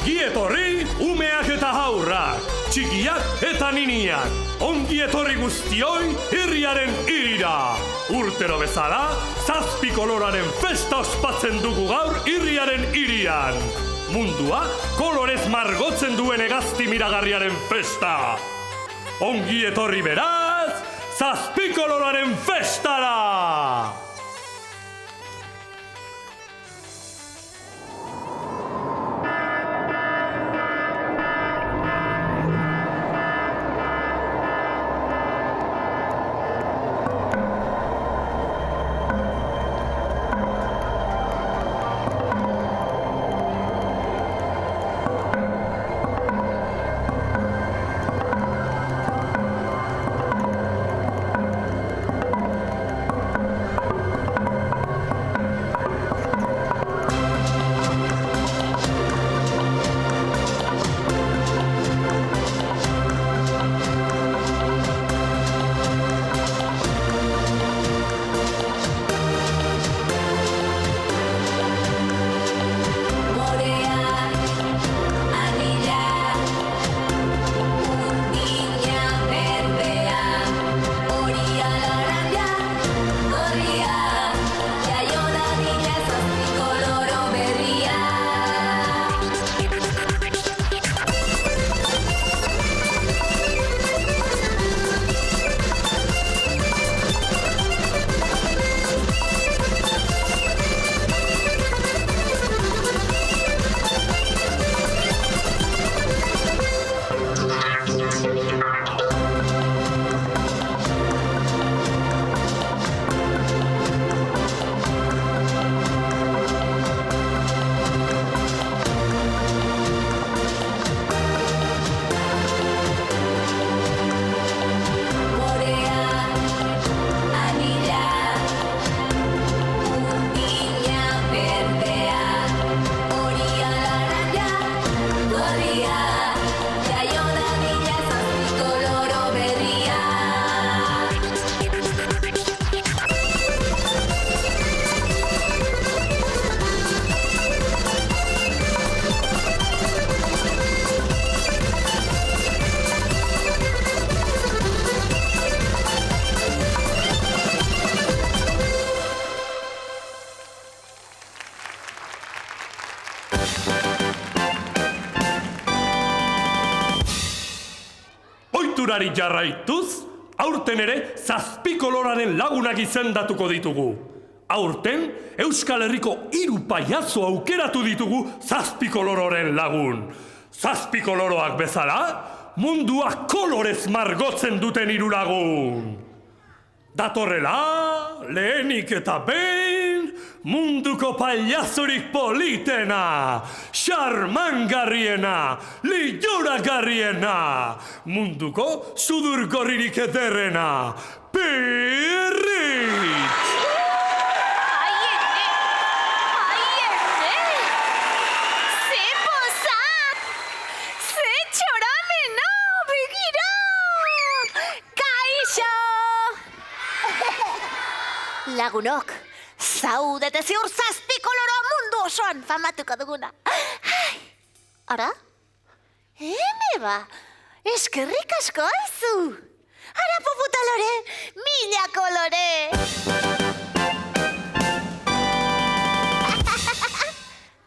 Ongi etorri umeak eta haurrak, txikiak eta niniak. Ongi etorri guztioi herriaren hirira. Urtero bezala, 7 koloraren festa ospatzen dugu gaur herriaren hirian. Mundua kolorez margotzen duen hegazti miragarriaren festa. Ongi etorri beraz, 7 koloraren festara! Ohiturari jarraituz, aurten ere 7 koloraren lagunak izendatuko ditugu. Aurten, Euskal Herriko 3 paiazo aukeratu ditugu 7 kolororen lagun. 7 koloroak bezala, mundua kolorez margotzen duten 3 lagun. Datorrela, lehenik eta behin, munduko paiazorik politena, xarmangarriena, liluragarriena, munduko sudurgorririk ederrena, Pirritx! Ze pozak! Ze txoramena, begira! Kaixo! Lagunok, zaudete ziur 7 koloro mundu osoan famatuko duguna. Ara? Hene ba, eskerrik asko aizu. Ara poputalore, 1000 kolore.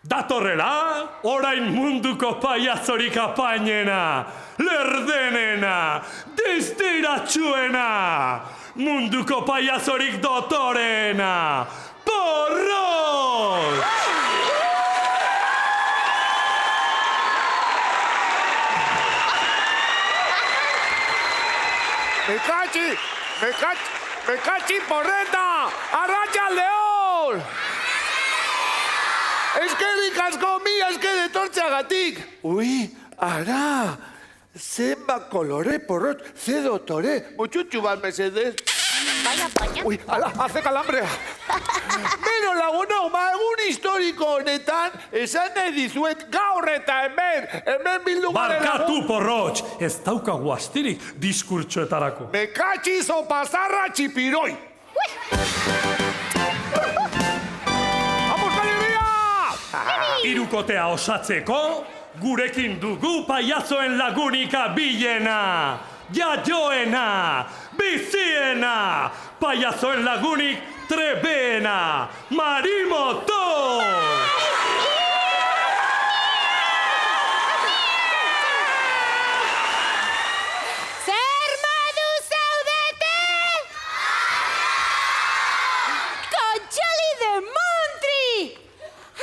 Datorrela, orain munduko paiazorik apainena, lerdenena, distiratsuena, munduko paiazorik dotorena, Porrot! Mekatxi porreta! Arratsaldeon! Eskerrik asko mila esker etortzeagatik! Ui, ara! Zenbat kolore porrot, ze dotore! Mutxutxu bat mesedez! Baina. Ui, ala, hace calambrea! Bero lagunok, egun historiko honetan, esan nahi dizuet gaur eta hemen bildu garela. Barkatu, Porrot, ez daukagu astirik diskurtsoetarako. Mekatxizo pasarra txipiroi! Vamos, Galeria! Hirukotea osatzeko, gurekin dugu paiazoen lagunika bilena, jaioena, biziena, paiazoen lagunik trebena, Marimoto! Zer modu zaudete? Kontxoli de Montri!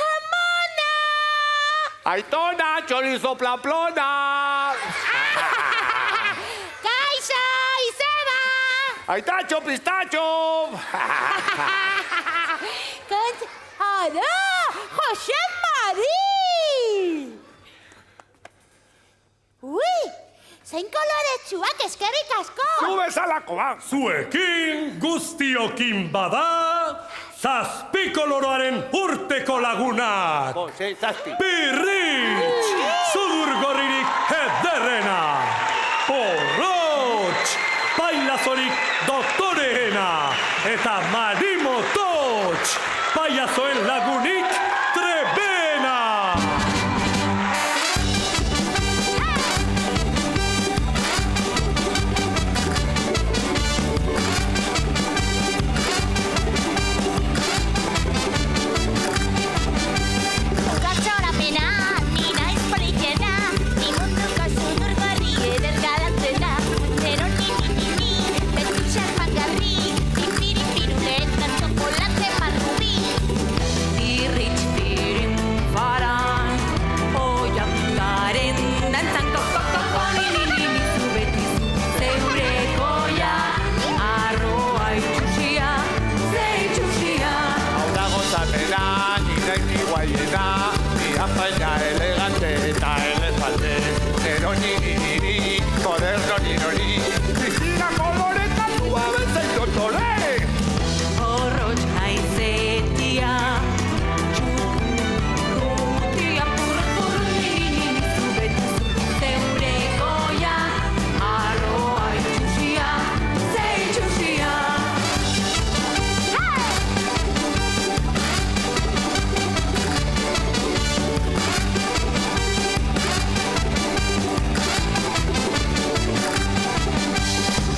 Amona! Aitona, chorizo plaplona! Kaixo, izeba! Aitacho, pistacho! Ara, Jose Mari! Ui, zein koloretsuak eskerrik asko! Zube zalakoa! Zuekin guztiokin bada, zazpikoloroaren urteko lagunak! Sei, zazpi. Pirritx, zudurgorririk ederrena! Porrotx, pailazorik doktoreena! Eta Marimototx, paiazoen lagunik trebena! Gazorapena, ni naiz politena, ni munduko zudurgorri eder galantzena. Zero ni, betu xarmangarri, piripiruletan txokolate marrubi. Pirritx pirin faran, oian garen dantzan koko ni zu betizu zeurekoia, arroa itxusia, ze itxusia. Hau da gozapena, nire ni guaiena, ni apaina elegante eta elefante. Nero ni, moderno ni nori, Cristina koloretatua bezain dotore! Horrotx naizetia, txurrutia purru ni zu betizu zeurekoia, arroa itxusia, ze itxusia.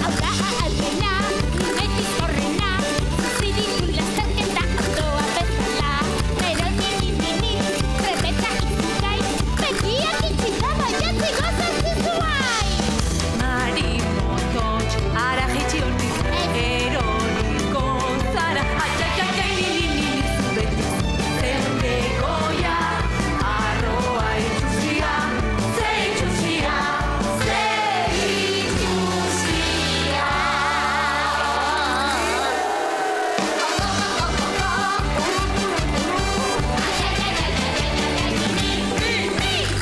Hau da albena, metiz horrena, zidikun lasterketa autoa bezala. Pero ni, trepeta izugai, begiak itxita baiatzi gozatzen zuai. Marimototx, ara jitsi hortik, eroriko zara, ai, ni zu betizu zeurekoia, arroa itxusia, ze itxusia, ze itxusia.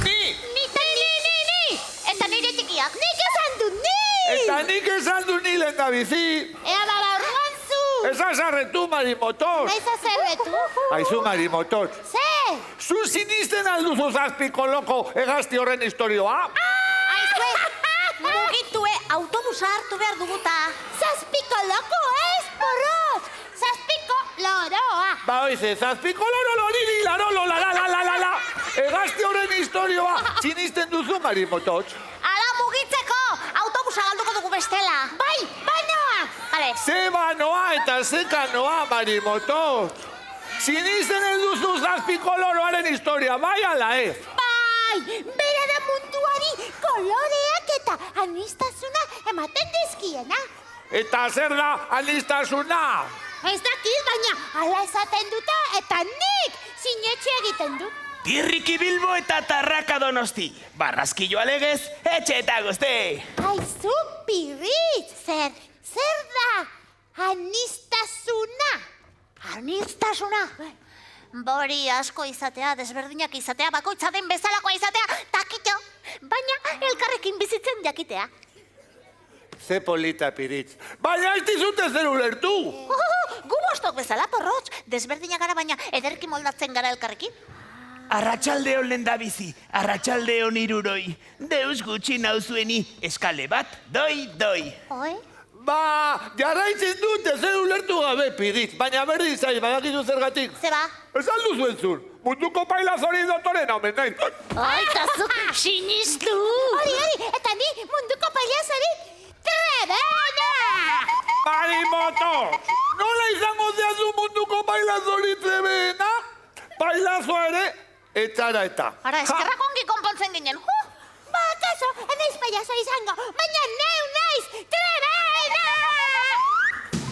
Ni! Eta nire txikiak, nik esan dut ni! Eta nik esan du ni lehendabizi! Ea baba orduan zu! Esas arretu, Marimotos! Naiz azerretu? Aizu, Marimotos! Ze? Zu sinisten alduzu zazpiko loko egazti horren historioa? Aizue, mugitue autobusa hartu behar duguta. Zazpiko loko ez, porrot! Zazpiko loroa! Ba oize, zazpiko loroloriri, la. Egazti horren historioa sinisten duzu, Marimotos? Ala mugitzeko! Autobusa galduko dugu bestela! Bai, bainoa! Bale, Zeba noa eta zeka noa, Marimotos! Sinisten ez duzu zazpiko loroaren historia, bai ala ez? bai! Bera da munduari koloreak eta anistasuna ematen dizkiena. Eta zer da anistasuna? Ez dakit, baina ala esaten dute eta nik sinetxe egiten dut. Tirriki Bilbo eta Tarraka Donosti. Barraskilloa legez, etxe eta guzti. Aizu, Pirritx, zer da anistasuna? Anistasuna? Bori asko izatea, desberdinak izatea, bakoitza den bezalakoa izatea, takito, baina elkarrekin bizitzen jakitea. Ze polita, Pirritx. Baina ez dizute zer ulertu! Gu bostok bezala, porrotx, desberdinak gara, baina ederki moldatzen gara elkarrekin. Arratsaldeon lehendabizi, arratsaldeon hiruroi. Deus gutxi nauzueni, eskale bat, doi. Oi? Jarraitzen dute zer ulertu gabe, Pirit. Baina berri zai, badakizu zergatik. Zeba. Esan duzu entzun. Munduko pailazori dotoren omen naiz. Ai, tazuk, sinistu. Hori, eta ni munduko pailazori trebena. Marimoto, nola izango zeazu munduko pailazori trebena? Pailazo ere, etxara eta. Ara, eskerrak ongi konpontzen ginen. Ba, kaso, enaiz pailazo izango, baina neu naiz trebena.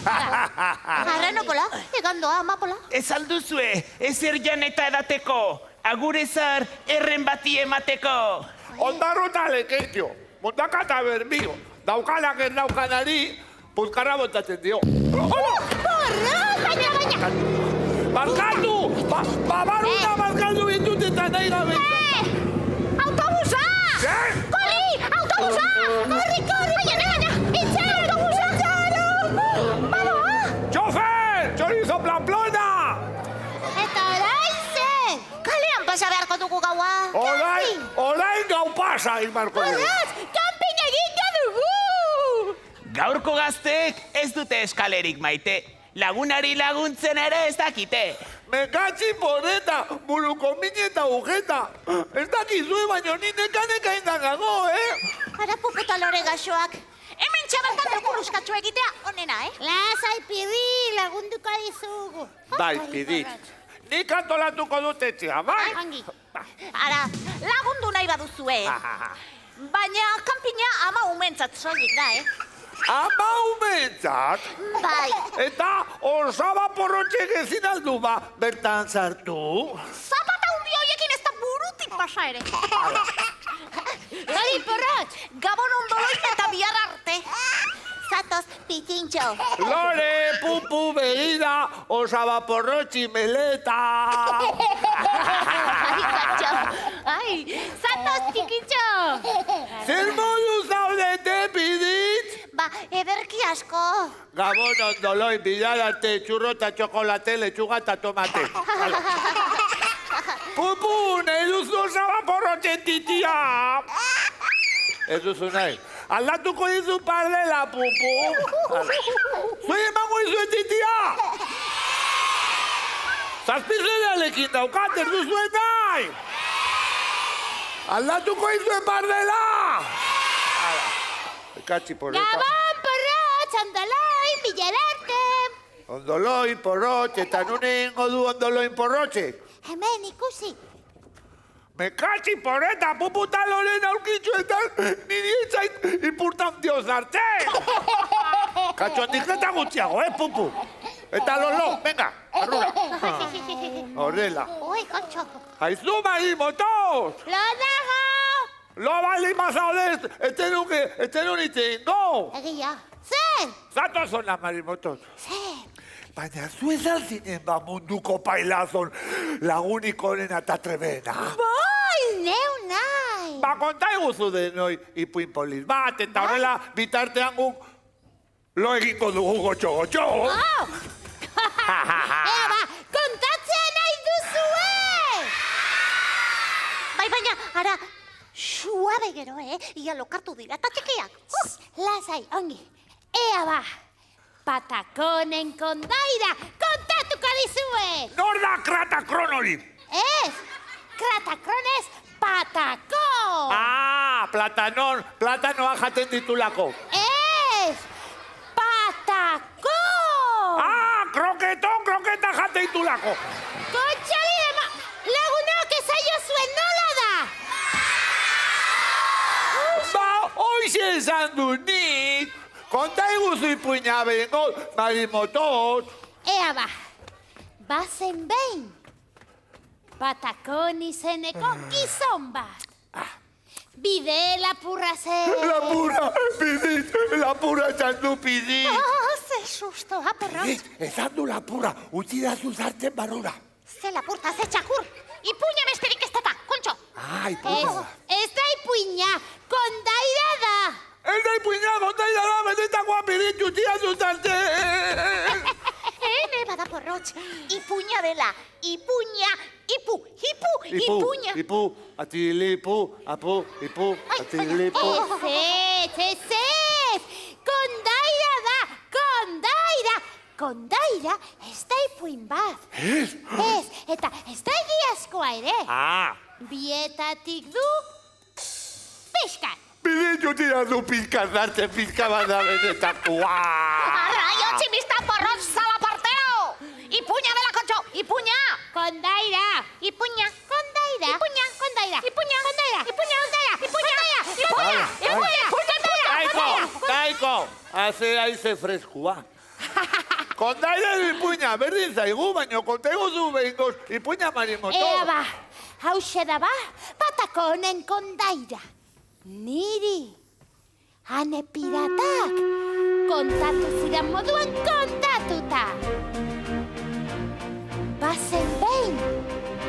Arrenokola, egandoa, amapola. Ez alduzue, ezer jan eta edateko. Agurezar erren bati emateko. Ondarruta lekeitio, mundaka eta berbio. Daukalak ez daukanari, puzkarra botatzen dio. Porra, baina. Barkatu! Babaruna barkatu bitut eta nahi gabe. Autobusa! Zer? Korri, autobusa! Korri! Baina, itxera autobusa! Vamos! Txofer! Chorizo planplona! Eta orain zen! Kalean pasa beharko dugu gaua! Orain gau pasa, Imarko. Kanpin egingo dugu! Gaurko gazteek ez dute eskalerik maite. Lagunari laguntzen ere ez dakite. Mekatzi porreta, buruko mini eta ujeta. Ez dakizue baino ni neka indagago, Ara puputa lore gaxoak. Hemen txabertan dugu ruskatxo egitea, onena, Lasai, Pidi, lagunduko dizugu. Bai, Pidi. Nik antolatuko dut etxea, bai? Hangi. Ara, lagundu nahi baduzue. Baina kanpina ama umentzat soilik da, Ama umentzat? Bai. Eta osaba porrotxek ezin aldu ba, bertan sartu? Zapata hundi horiekin ez da burutik pasa ere. Gari porrot, gabon ondoloin eta bihar arte. Zatoz, pitintxo. Lore, pupu, begira, osaba porrotxi, meleta. Ai, katxo. Ai, zatoz, tikintxo. Zer modu zaudete, Pidit? Ba, ederki asko. Gabon ondoloi, bilararte, txurro eta txokolate, lechuga eta tomate. Pupu, nahi duzu osaba porrotxen titia? Ez duzu nahi. Aldatuko dizu parlela, Pupu. Zui emango dizu titia? Zazpizerealekin daukat, ez duzu nahi. Aldatuko dizu parlela. Ekatzi porreta. Gabon, porrot, ondoloin, bihar arte. Ondoloin, porrotx, eta nune ingo du ondoloin porrotxe. Hemen ikusi. Mekatzi porreta, puputa loren aurkitzuetan, niri etzait importantioz arte. Katxondik eta gutxiago, pupu? Eta lolo, venga, arrura. Horrela. Ui, katxo. Haizu mari motos! Lo dago! Lo bali mazaudez, etenun itzein, no! Egia. Zer? Zatoz ona, mari motos. Zer? Baina zu ez alzinen ba munduko pailazon lagunik onena eta trebena. Bai, neu nahi. Ba, konta eguzu denoi ipuin poliz bat, eta horrela bitartean guk lo egingo dugu gotxo-gotxo. Ea ba, kontatzea nahi duzue! Bai, baina, ara, suabe gero, Ia lokartu dira, eta txikiak. Lasai, ongi. Ea ba, patakonen kondaira kontatuko dizue! Nor da kratakron hori? Ez, kratakronez patako! Platanoa jaten ditulako. Ez, patako! Kroketa jaten ditulako. Kontxali dema, lagunok ezaio zuen nola da! Ba, hoxe esan du nik. Konta eguzu ipuina behingo, marimotot. Ea ba, bazen behin, patakon izeneko gizon bat. Bide lapurra zen. Lapurra esan du Pidit. Ze susto, aporrot. Esan du lapurra, utzi da zuzartzen barrura. Ze lapurta, ze txakur. Ipuina besterik ez data, kontxo. Ipuina. Ez da ipuina, kondaira da. Ez da ipuina, kondaira da, betetakoa Pidit, utzi da zuzartzen. Hene bada porrotx, ipuina dela, ipuina, ipuina. Ipu, atilipu, atilipu. Ez, kondaira da. kondaira ez da ipuin bat. Ez, eta ez da egiazkoa ere. Bietatik du pixkat. Bideño tira du pizka darte, pizka bat da benetakoa. Arraio tximista porroz zalaparteo! Ipuña dela kontxo, ipuña! Kondaira! Ipuña, kondaira! Ipuña, kondaira! Ipuña, kondaira! Ipuña, kondaira! Ipuña! Kaiko! Haze aize freskua. Kondaira ipuña, berdin zaigu, baino kontego zu behingoz ipuña marimoto. Ea ba, hause da ba, Patakonen kondaira. Niri, ane piratak, kontatu zidan moduan kontatuta. Bazen behin,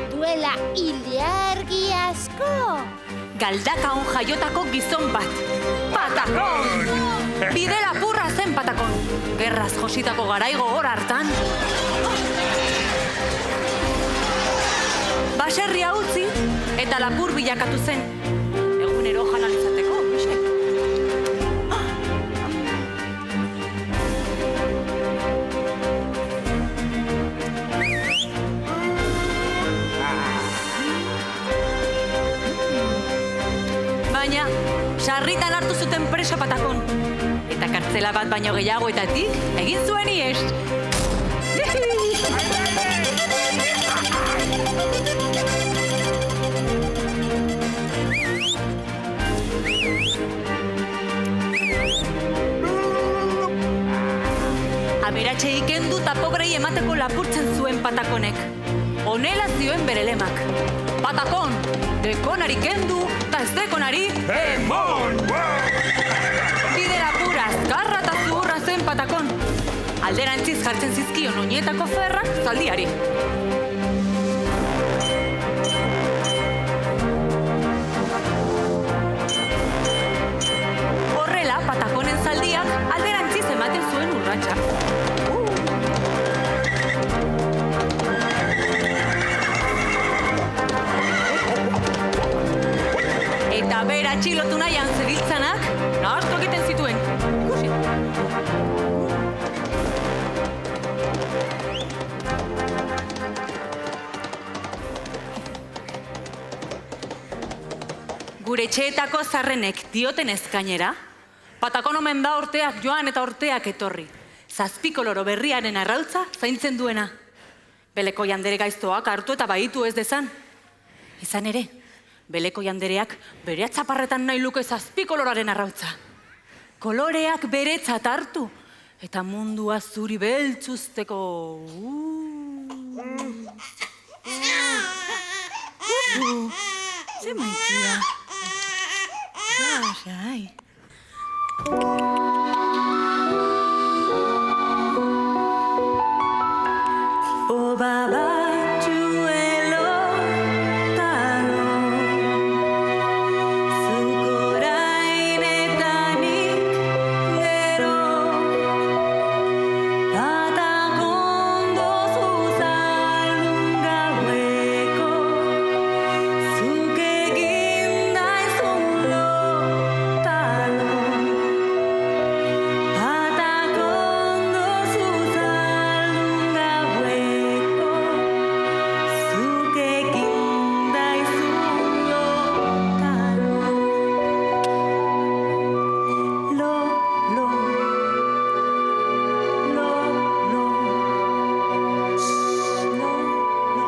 duela ilargi asko. Galdakaon jaiotako gizon bat. Patakon! Bide lapurra zen Patakon. Gerraz jositako garaigo hor hartan. Baserria utzi eta lapur bilakatu zen. Egunero jan alizateko, mixe. Baina, sarritan hartu zuten preso Patakon. Eta kartzela bat baino gehiagoetatik egin zuen ies. Aberatxe ikendu eta pobrei emateko lapurtzen zuen Patakonek. Honela zioen bere lemak. Patakon, dekonari kendu, eta ez dekonari emon! Bide lapura, azkarra eta zuhurra zen Patakon. Alderantziz jartzen zizkion oinetako ferrak zaldiari. Horrela, Patakonen zaldiak alderantziz ematen zuen urratsa. Eta bera txilotu nahian zebiltzanak, nahastu egiten zituen. Ikusi. Gure etxeetako zarrenek dioten ezkainera, Patakon omen da orteak joan eta orteak etorri. Zazpiko loro berriaren arrautza zaintzen duena. Beleko jandere gaiztoak hartu eta baitu ez dezan. Izan ere, Beleko jandereak bere atzaparretan nahi luke zazpiko loroaren arrautza. Koloreak beretzat hartu eta mundua zuri beltzuzteko. Ze maitia. Lasai. O babatxuelo talo, zukoraineetanik gero, Patakondo zuzaldun gaueko, zuk egin daizun lotalo. Patakondo zuzaldun gaueko, zuk egin daizun lotalo. Lo, lo, lo, lo, shh, lo, lo.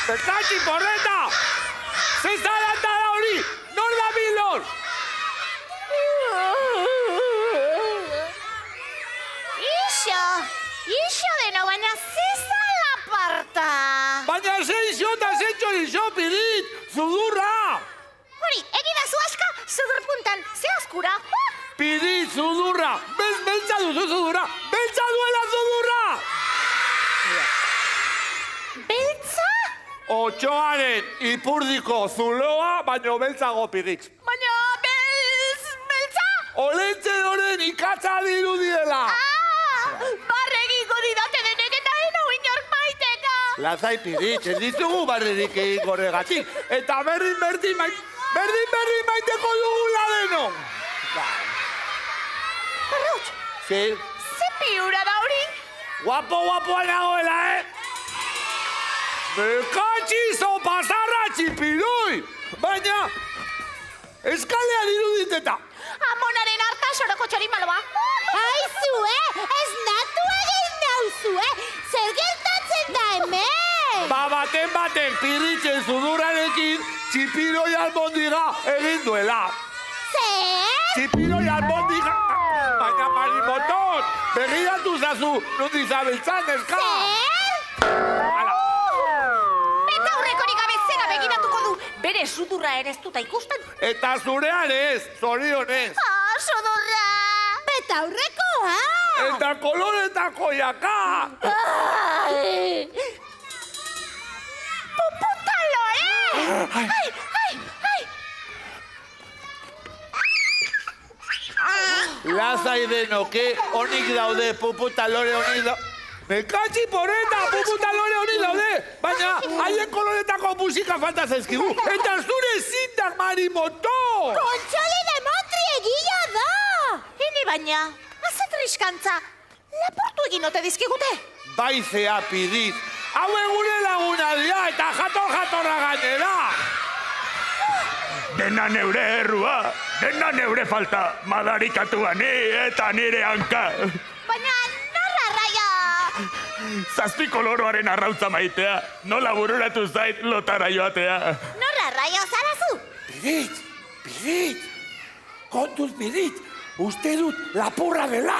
Bekatxi porreta! Zezalanta da hori! Nor da bilor! Ixo deno, baina zezala aparta. Baina zein xota zetxorizo, Pirit! Zudurra! Hori, egidazu aska, zudur puntan, ze oskura. Pirit, zudurra! Beltza duzu zudurra! Beltza duela zudurra! Beltza? Otxoaren ipurdiko zuloa, baino beltzago Pirit. Baina beltza? Olentzedoren ikatza dirudiela! Barregiko didate denek eta eno inork maiteka. Lazai Pirit, ez ditugu barrerik egin horregatik. Eta berdin maiteko dugula deno. Arrauts, Sí, ze piura da hori? guapoa nagoela, Bekatxizo pasarra txipiroi! Baina, eskalea diruditeta. Amonaren harta soroko txorimaloa. Aizue, ez natu egin nauzue. Zer gertatzen da hemen? Baten Piritzen zudurrarekin txipiroi albondiga egin duela. Zer? Txipiroi albondiga! Baina marimotot, begiratu zazu, nundi zabiltzan eska! Hala. Eta aurrekorik gabe zera begiratuko du. Bere sudurra ere ez duta ikusten. Eta zurean ez, zorionez. Sudurra! Beta aurrekoa! Eta koloretako jaka! Puputalo, Ai! Lazai denoke, honik daude, puputalore honik daude. Bekatxi porreta, puputalore honik daude! Baina, haien koloretako musika falta zaizkigu. Eta zure zindak marimoto! Kontxoli de Montri egia da! Hini baina, haze triskantza. Laportu egin ote dizkigute? Baizea Pirit, hau gure laguna dira eta jatorra gainera! Dena neure errua, dena neure falta, madarikatua ni eta nire hanka. Baina, norra raia! Zazpiko loroaren arrautza maitea, nola bururatu zait lotara joatea. Norra raia zarazu? Pirit! Kontuz, Pirit! Uste dut lapurra dela!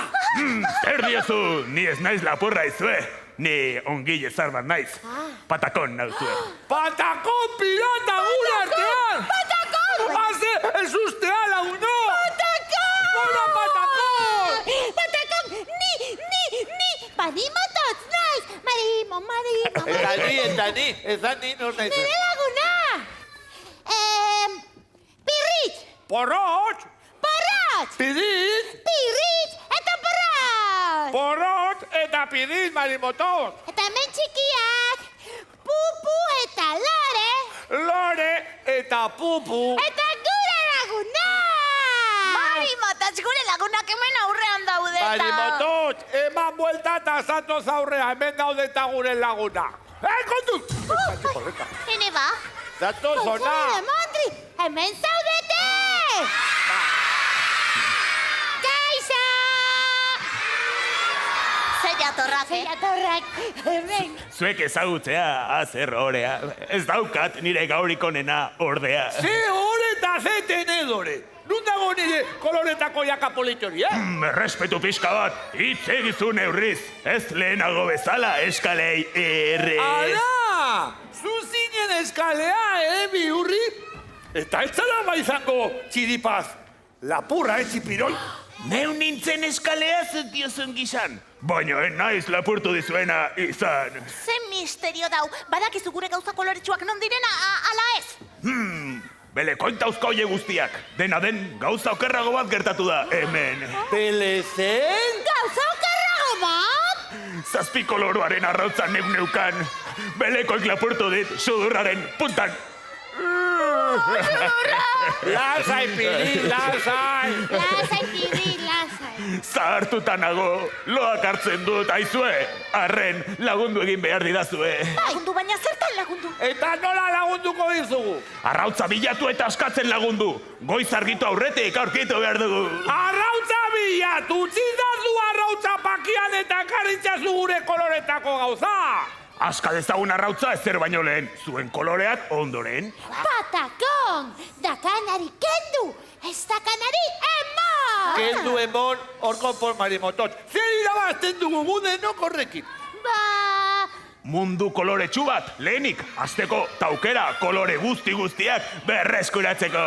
Erdiozu, ni ez naiz lapurra izue, ni ongile zarbat naiz. Patakon nauzue. Patakon pirata gure artean! Patakon! Haze, ez ustea laguno! Patakon! Nola patakon! Patakon! Ni! Marimotoz naiz! Marimo! Eta ni, ezan ni nor naiz. Nire laguna! Pirrit! Porrot! Pirit! Pirrit eta porrat! Porrot eta Pirit, marimotor! Eta hemen txikiak! Pupu eta lore! Lore eta pupu! Eta gure laguna! Marimotoz gure lagunak hemen aurrean daudeta! Marimotot, eman buelta eta zatoz aurrea, hemen daudeta gure laguna! Kontu! Hene ba? Zatoz ona! Kontxoli de Montri, hemen zaudete! Kaixo! Zeiatorrak, hemen. Zuek ezagutzea, azer horea. Ez daukat nire gaurik onena ordea. Ze hore eta ze tenedore! Nun dago nire koloretako jaka politori, Respetu pixka bat, hitz egizu neurriz. Ez lehenago bezala eskalei errez. Ala! Zuzinen eskalea, bihurri? Eta ez zara baizango txiripaz. Lapurra, txipiroi? Neu nintzen eskalea zutiozun gizan. Baina naiz lapurtu dizuena izan. Ze misterio dau, badakizu gure gauza koloretsuak non direna, ala ez? Bele, kontauzko oie guztiak. Dena den, gauza okerrago bat gertatu da, hemen. Pelezen? Gauza okerrago bat? Zazpiko loroaren arrautza neukan. Belekoik lapurtu dit, sudurraren puntan. Lasai, Pirit, lasai! Lasai, Pirrit, lasai. Zahartuta nago, loak hartzen dut, aizue. Arren, lagundu egin behar didazue. Lagundu, baina zertan lagundu? Eta nola lagunduko dizugu? Arrautza bilatu eta askatzen lagundu. Goiz argitu aurretik aurkitu behar dugu. Arrautza bilatu! Txizazu arrautza pakian eta karritzazu gure koloretako gauza! Aska dezagun arrautza ezer baino lehen, zuen koloreak ondoren. Patakon, dakanari kendu, ez dakanari emon! Kendu emon, hor konformari motot. Zer irabazten dugu gude horrekin? Ba... Mundu koloretsu bat, lehenik, azteko taukera kolore guztiak berreskuratzeko.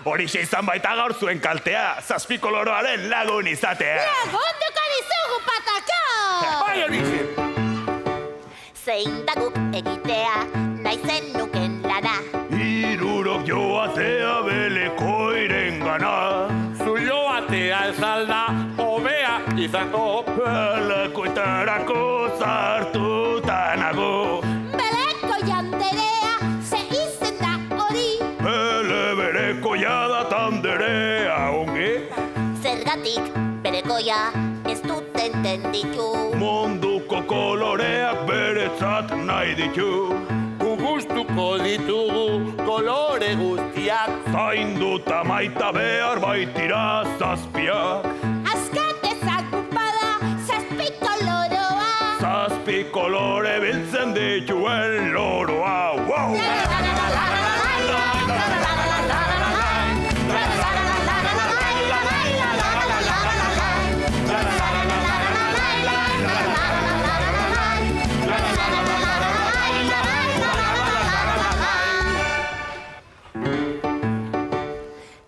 Horixe izan baita gaur zuen kaltea, 7 koloroaren lagun izatea. Lagunduko dizugu, Patakon! Bai horixe! Zein da guk egitea, naizen nuken lana. Hirurok joatea belekoiren gana. Zu joatea ez alda, hobea izango. Belekoetarako zartuta nago. Beleko janderea, ze izen da hori. Berekoia da tanderea ongi. Zergatik berekoia ez dut entenditu. Munduko koloreak beretzat nahi ditu. Gustuko ditugu kolore guztiak. Zainduta maita behar baitira 7. Azkat ezagun bada, 7 koloroa. 7 kolore biltzen dituen loroa. Wow!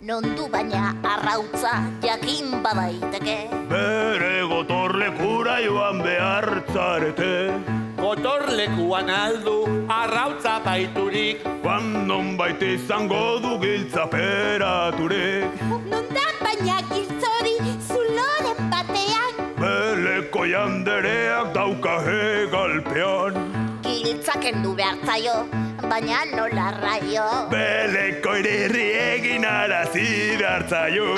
Nondu baina arrautza jakin badaiteke. Bere gotorlekura joan behar zarete. Gotorlekuan aldu, arrautza baiturik. Non bait izango du giltzaperaturik. Nondan baina giltzori zuloren batean. Beleko jandereak dauka hegalpean. Giltzaken du behartzaio, baina nola raio. Beleko irirri egin arazi behartzaio.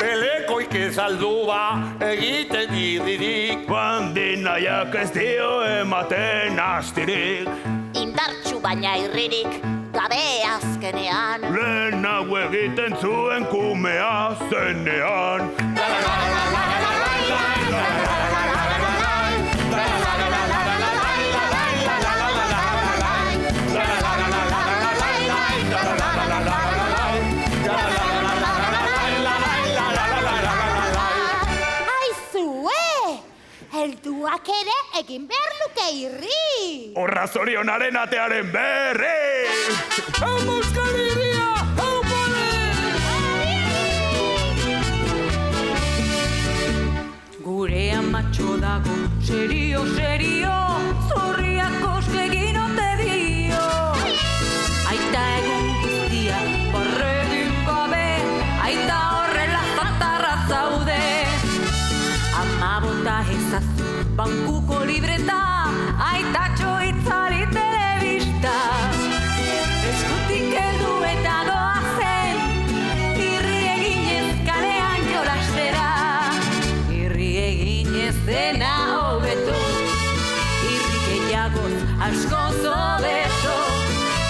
Belekoik ez aldu ba, egiten irririk. Bandin nahiak ez dio ematen astirik. Indartxu baina irririk, gabe azkenean. Lehenago egiten zuen kumea zenean. Helduak ere egin behar luke irri. Horra zorionaren atearen berri! Hau Euskal Herria! Hau Gure amatxo dago, serio, zorriak koskegin ote dio. Aita egun guztia, barregin gabe, aita horrela zatarra zaude. Ama bota ezazu, bankuko libreta, aitatxo itzali telebista. Eskutik heldu eta doazen, irri eginez kalean jolastera. Irri eginez dena hobeto, irri gehiagoz askoz hobeto.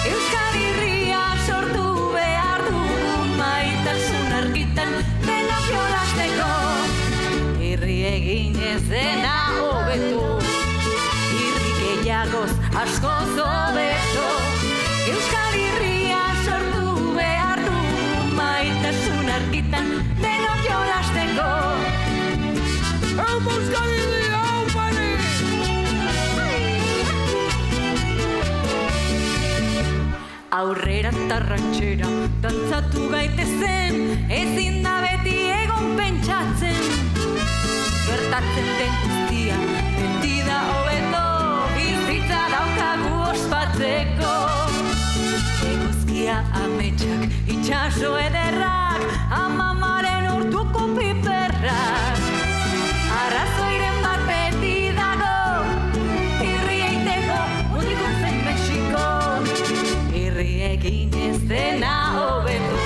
Euskal Herria sortu behar dugu, maitasun argitan denok jolasteko. Irri eginez dena hobeto, irri gehiagoz askoz hobeto. Euskal Herria sortu behar du, maitasun argitan denok jolasteko. Hau Euskal Herria! Hau pare! Aurrera tarrantxera, dantzatu gaitezen, ezin da beti egon pentsatzen. Gertatzen den guztia, beti da hobeto, bizitza daukagu ospatzeko. Eguzkia ametsak, itxaso ederrak, amamaren urtuko piperrak. Arrazoiren bat beti dago, irri eiteko mutiko zen Mexiko. Irri egin ez dena hobeto,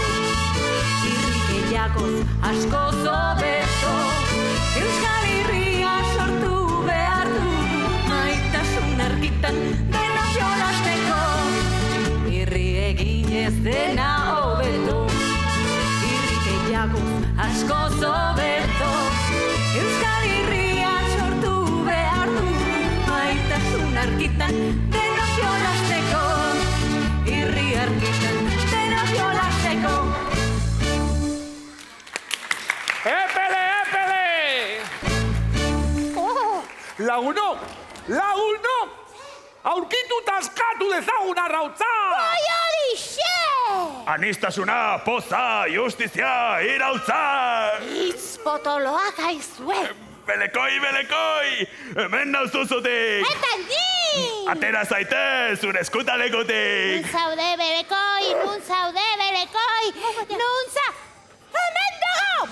irri gehiagoz askoz hobeto. Euskal Herria sortu behar du, maitasun argitan denok jolasteko. Irri egin ez dena hobeto, irri gehiagoz askoz hobeto. Euskal Herria sortu behar du, maitasun argitan argitan, denok jolasteko. Irri argitan, denok jolasteko. Epele, epele! Lagunok! Lagunok! Aurkitu taskatu dezagun arrautza! Bai horixe! Anistasuna, poza, justizia, irautza! Hitz potoloak aizue! Belekoi, belekoi! Hemen nauzuzutik! Eta ni! Atera zaite, zure eskutalekutik! Nun zaude, belekoi! Nun zaude, belekoi! Nun za... Hemen dago!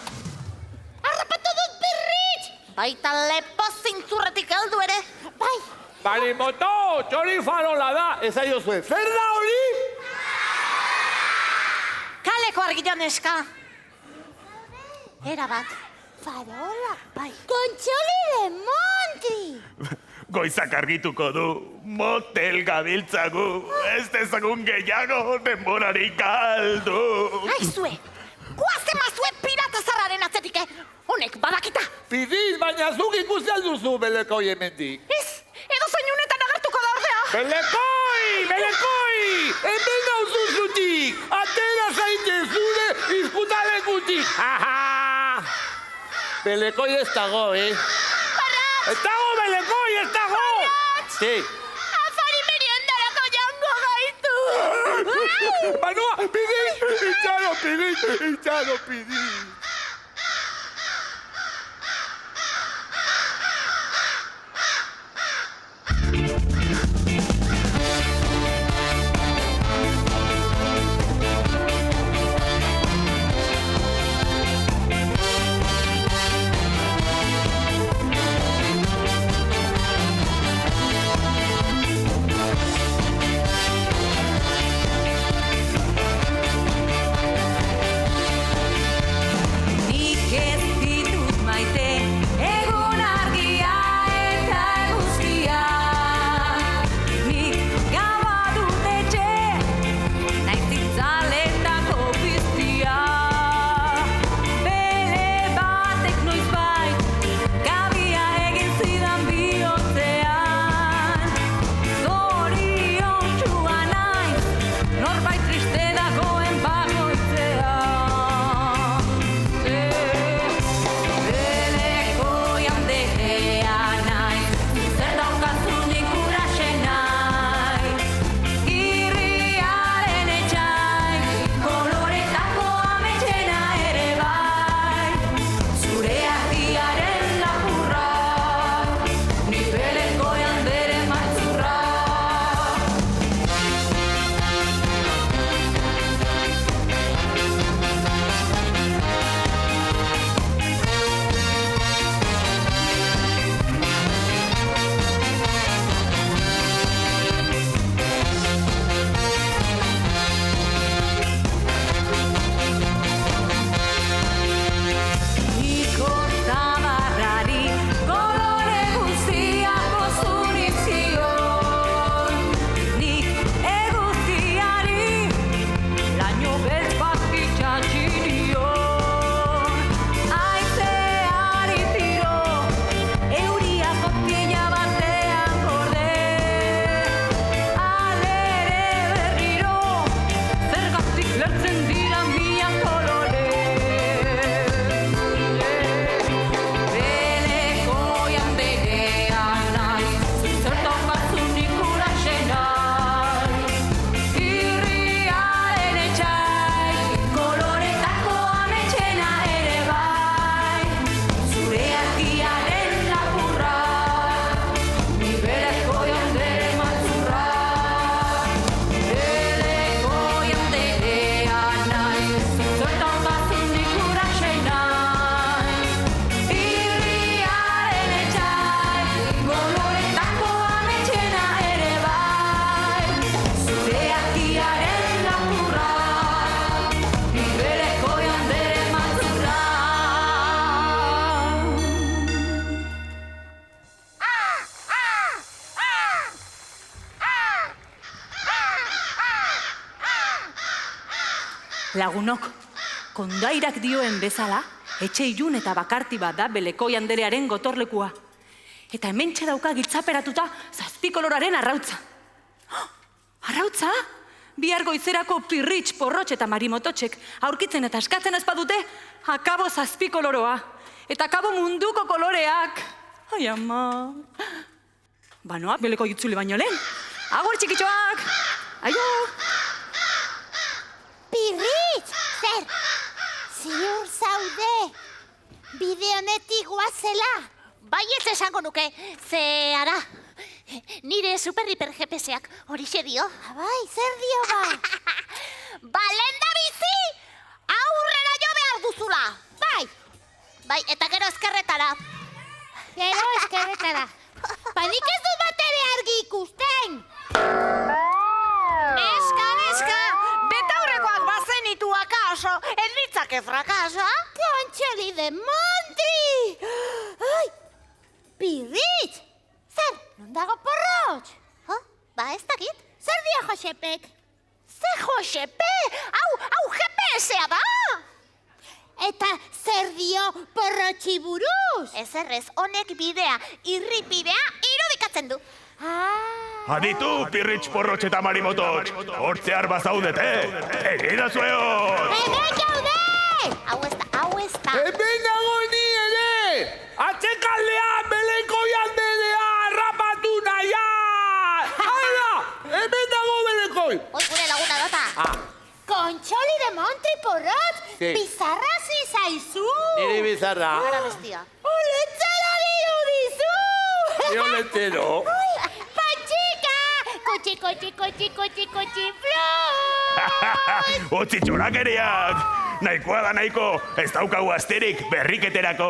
Harrapatu dut birritx! Baita lepo zintzurretik heldu ere! Bai! Marimoto, txori farola da! Ez aio zuen, zer da hori? Kaleko argitan eska! Era bat. Farola, bai. Kontxoli de Monti! Goizak argituko du, motel gabiltzagu, ez dezagun gehiago denborarik galdu. Aizue! Guazen mazue pirata zarraren atzetik, Honek badakita! Pidiz, baina zuk ikusi alduzu belekoi hemendik. Ez! Edo zainunetan agertuko da ordea! Belekoi! Belekoi! Hemen nauzuzutik! Atera zaite zure izkutalekutik! Belekoi ez dago, Barratz! Ez dago, belekoi, ez dago! Barratz! Sí. Afari meriendarako jango gaitu! Manua, pidiz! Itxaro, pidiz! Itxaro, pidiz! Lagunok, kondairak dioen bezala, etxe ilun eta bakarti bat da Belekoi anderearen gotorlekua. Eta hementxe dauka giltzaperatuta zazpikoloraren arrautza. Arrautza? Bihar goizerako Pirritx, Porrotx eta Marimototxek aurkitzen eta eskatzen ez badute, akabo zazpikoloroa. Eta akabo munduko koloreak. Ai, ama. Banoa, beleko jutzule baino lehen. Agur, txikitxoak! Aio! Pirritx, zer? Ziur zaude. Bide honetik guazela. Bai ez esango nuke, ze ara. Nire super-hiper GPS-ak horixe dio. Bai, zer dio ba? Ba, lenda bizi, aurrera jo behar duzula. Bai. Bai, eta gero eskerretara. Gero eskerretara. Ba, nik ez dut batere argi ikusten. Neska, betaurrekoak bazenitu akaso, ez litzake frakaso. Kontxoli de Montri! Ai, Pirritx! Zer, non dago Porrotx? Ba, ez dakit. Zer dio Josepek? Zer Josepe? Hau GPS-a da! Eta zer dio Porrotxi buruz? Ez, honek bidea, irripidea, irudikatzen du. Aditu, Pirritx, Porrotx eta Marimototx. Hortzear bazaudete. Egida zueon! Hemen jaude! Hau ez da. Hemen dago ni ere! Atzekaldean, Beleko janderea, rapatu nahian! Hala! Hemen dago Belekoi! Hoi gure laguna data. Kontxoli de Montri Porrotx, Sí. bizarra zizaizu! Nire bizarra. Gara bestia. Oletzera dirudizu! Oletzero. Patxika! Kotxi, flor! Utzi txorakeriak! Nahikoa da nahiko, ez daukagu asterik berriketerako.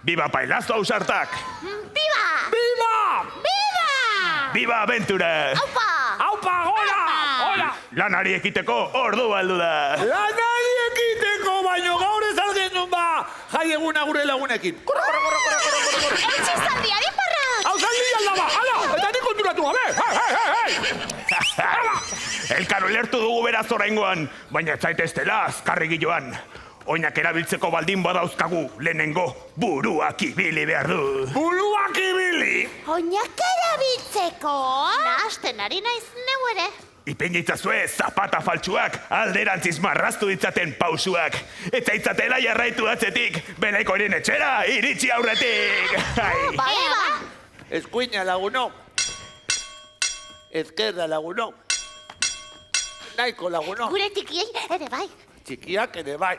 Biba pailazo ausartak! Biba! Viva! Biba! Biba aventura! Aupa! Aupa, hola! Hola! Lanari ekiteko ordu baldu da! Lanari ekiteko, baino gaur ez algen nun ba! Jai eguna gure lagunekin. Korro! Etxizaldiari Porrotx! Hau zaldi aldaba, hala! Eta ni konturatu gabe! Elkar ulertu dugu beraz oraingoan, baina ez zaiteztela azkarregi joan. Oinak erabiltzeko baldin badauzkagu, lehenengo buruak ibili behar du. Buruak ibili! Oinak erabiltzeko? Nahasten ari naiz neu ere. Ipinitzazue zapata faltsuak alderantziz marraztu ditzaten pausuak. Eta itzatela jarraitu atzetik, Belekoren etxera iritsi aurretik. Eba! Eskuina laguno. Ezkerra laguno. Nahiko laguno. Gure tikiei ere bai. Txikiak ere bai.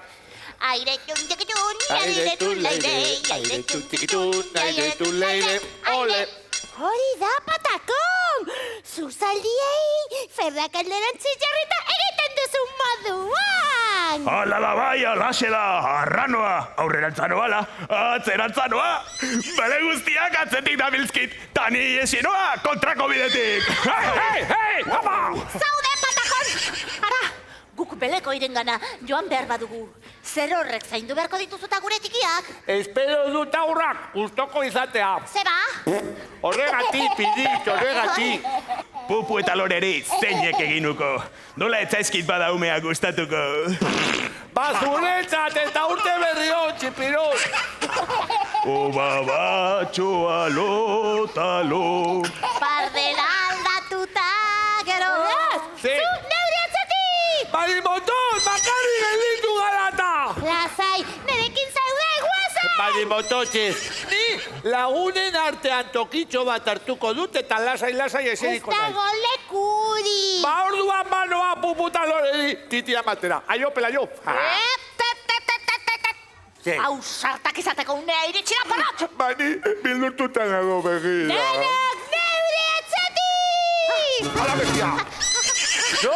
Airetun, txikitun, airetun, leire, airetun, txikitun, airetun, leire, ole. Hori da, Patakon! Zuzaldiei, ferrak alderantzi jarrita egiten duzu moduan! Hala da bai, alaxe da, arranoa, aurrerantzanoa, atzerantzanoa. Bele guztiak atzetik dabilzkit, tani esinoa kontrako bidetik. Hei, hapa! Zaude, Patakon! Ara, guk Beleko irengana joan behar badugu. Zer horrek zaindu beharko dituzuta gure tikiak? Espero dut aurrak, gustoko izatea. Zeba? Horregatik, Pirritx, horregatik. Pupu eta loreri zeinek eginuko. Nola etzaizkit bada umea gustatuko. Bazuretzat eta urte berri hon, txipirot. Oba batxoa lotalo. Bardela aldatuta gero. Sí. Neure atzetik! Marimototx, bakarrik gelditu galata. Lasai, nerekin zaude guazen! Marimototxez, ni lagunen artean tokitxo bat hartuko dut eta lasai Ez eseriko nahi. dago lekuri! Ba orduan manoa puputa loreri titira matera. Aio, pelaio. Sí. Hau sartak izateko unea iritsi da Porrotx! Bani, bildurtuta nago begira. Denak neure atzetik! Ala bestia. No!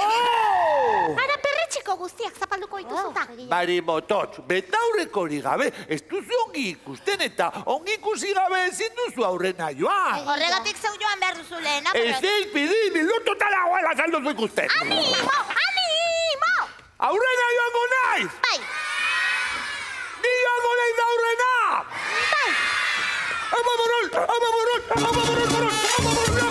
Ara perretxiko guztiak zapalduko dituzuta. Marimototx, betaurreko hori gabe, ez duzu ongi ikusten eta ongi ikusi gabe ezin duzu aurrena joan. Horregatik zeu joan behar duzu lehena, Ez Porrotx. pidi, bildurtuta dagoela salduzu ikusten. Animo! Animo! Aurrena joango naiz! Bai, Ni joango naiz aurrena! bai! Ama borol! Ama borol! Ama borol! Ama borol!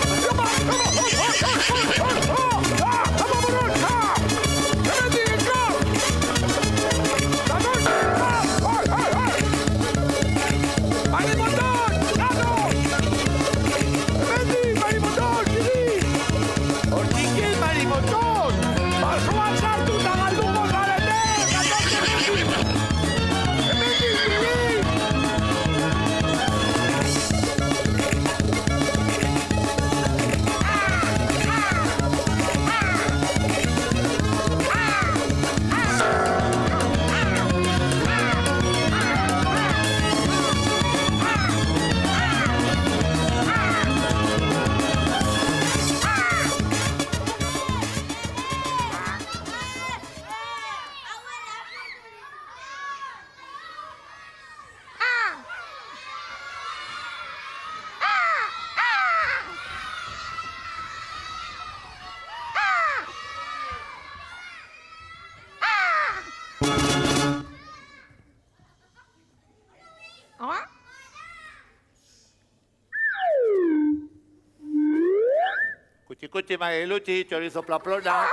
Kuchi Mariluchi, chorizo plaplona.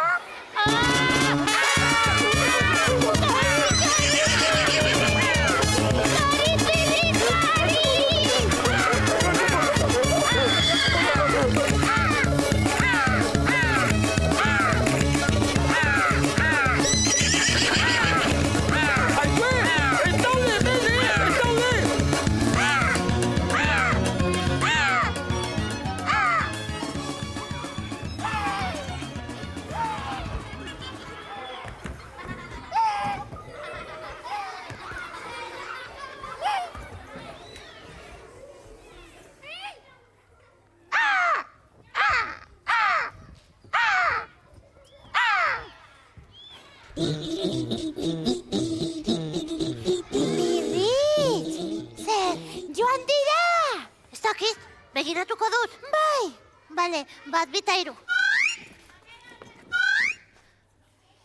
Joan dira! Ez dakit, begiratuko dut. Bai, bale, bat bita hiru.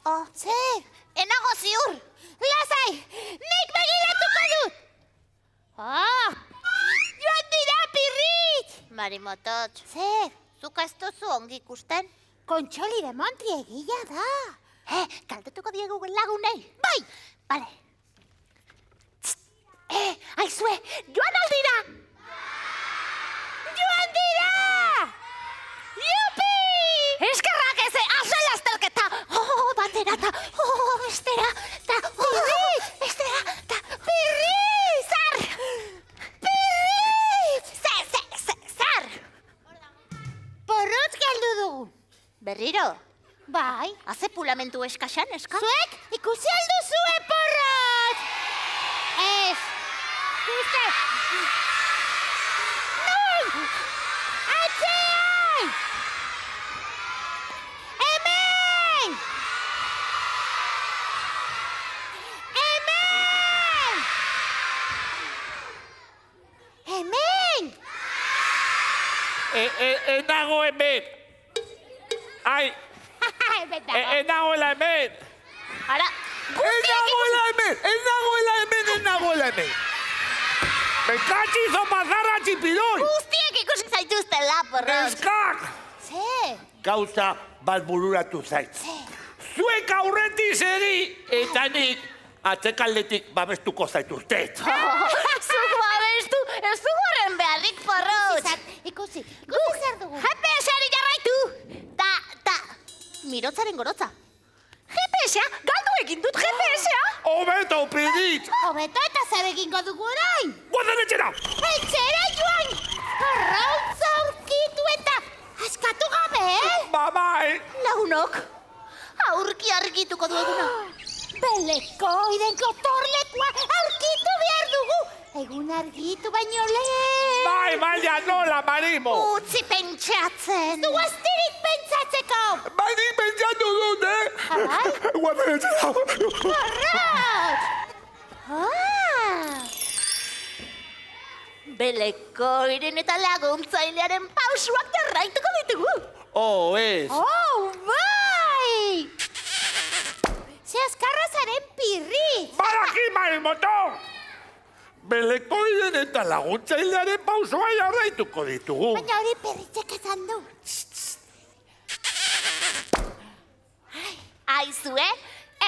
Oh, zer, enago ziur. Lasai, nik begiratuko dut. Oh, joan dira, pirrit! Marimotot, zer, zuk ez duzu ongi ikusten? Kontxoli de Montri egia da. Kaltetuko diegu lagunei. Bai, bale. Aizue, joan aldira! Joan dira! Jupi! Eskerrak eze, azal aztelketa! Batera eta, bestera, eta, bestera, eta, pirri! Zar! Pirri! Zar! Porrotz galdu dugu. Berriro? Bai. Haze pulamentu eskaxan, eska? Zuek, ikusi aldu zue porrotz! Ez! Ikuste! Nun! Atzean! Hemen! Hemen! Hemen! Enago hemen. Ai, enagoela hemen. Ara, Enagoela hemen. Bekatzi zopazarra txipidoi. guztiek ikusi zaituztela, porrotz. Neskak! Ze? Gauza bat bururatu zait. Zuek aurreti zeri eta nik atzekaldetik babestuko zaituztet. Zuk babestu, ez du horren beharrik, porrotz. Ikusi zer dugu. GPS-ari jarraitu. Ta, mirotzaren gorotza. GPS-a, galdu egin dut GPS-a. Hobeto, pidit! Hobeto eta zer egingo dugu orain. Guazen etxera! Etxera joan! Arrautza aurkitu eta askatu gabe, Babai! Lagunok, aurki argituko du eguna. Belekoiden gotorlekua aurkitu behar dugu. Egun argitu baino lehen. Bai, baina nola, Marimo! Utzi pentsatzen. Du astirik pentsatzeko. Bai, nik pentsatu dut, Abai? Guazen etxera! Arrat! Belekoiren eta laguntzailearen pausuak jarraituko ditugu. Ez. Oh, bai! Ze azkarra zaren pirri. Baraki, Marimoto! Belekoiden eta laguntzailearen pausoa jarraituko ditugu. Baina hori perritxek esan du. Aizue,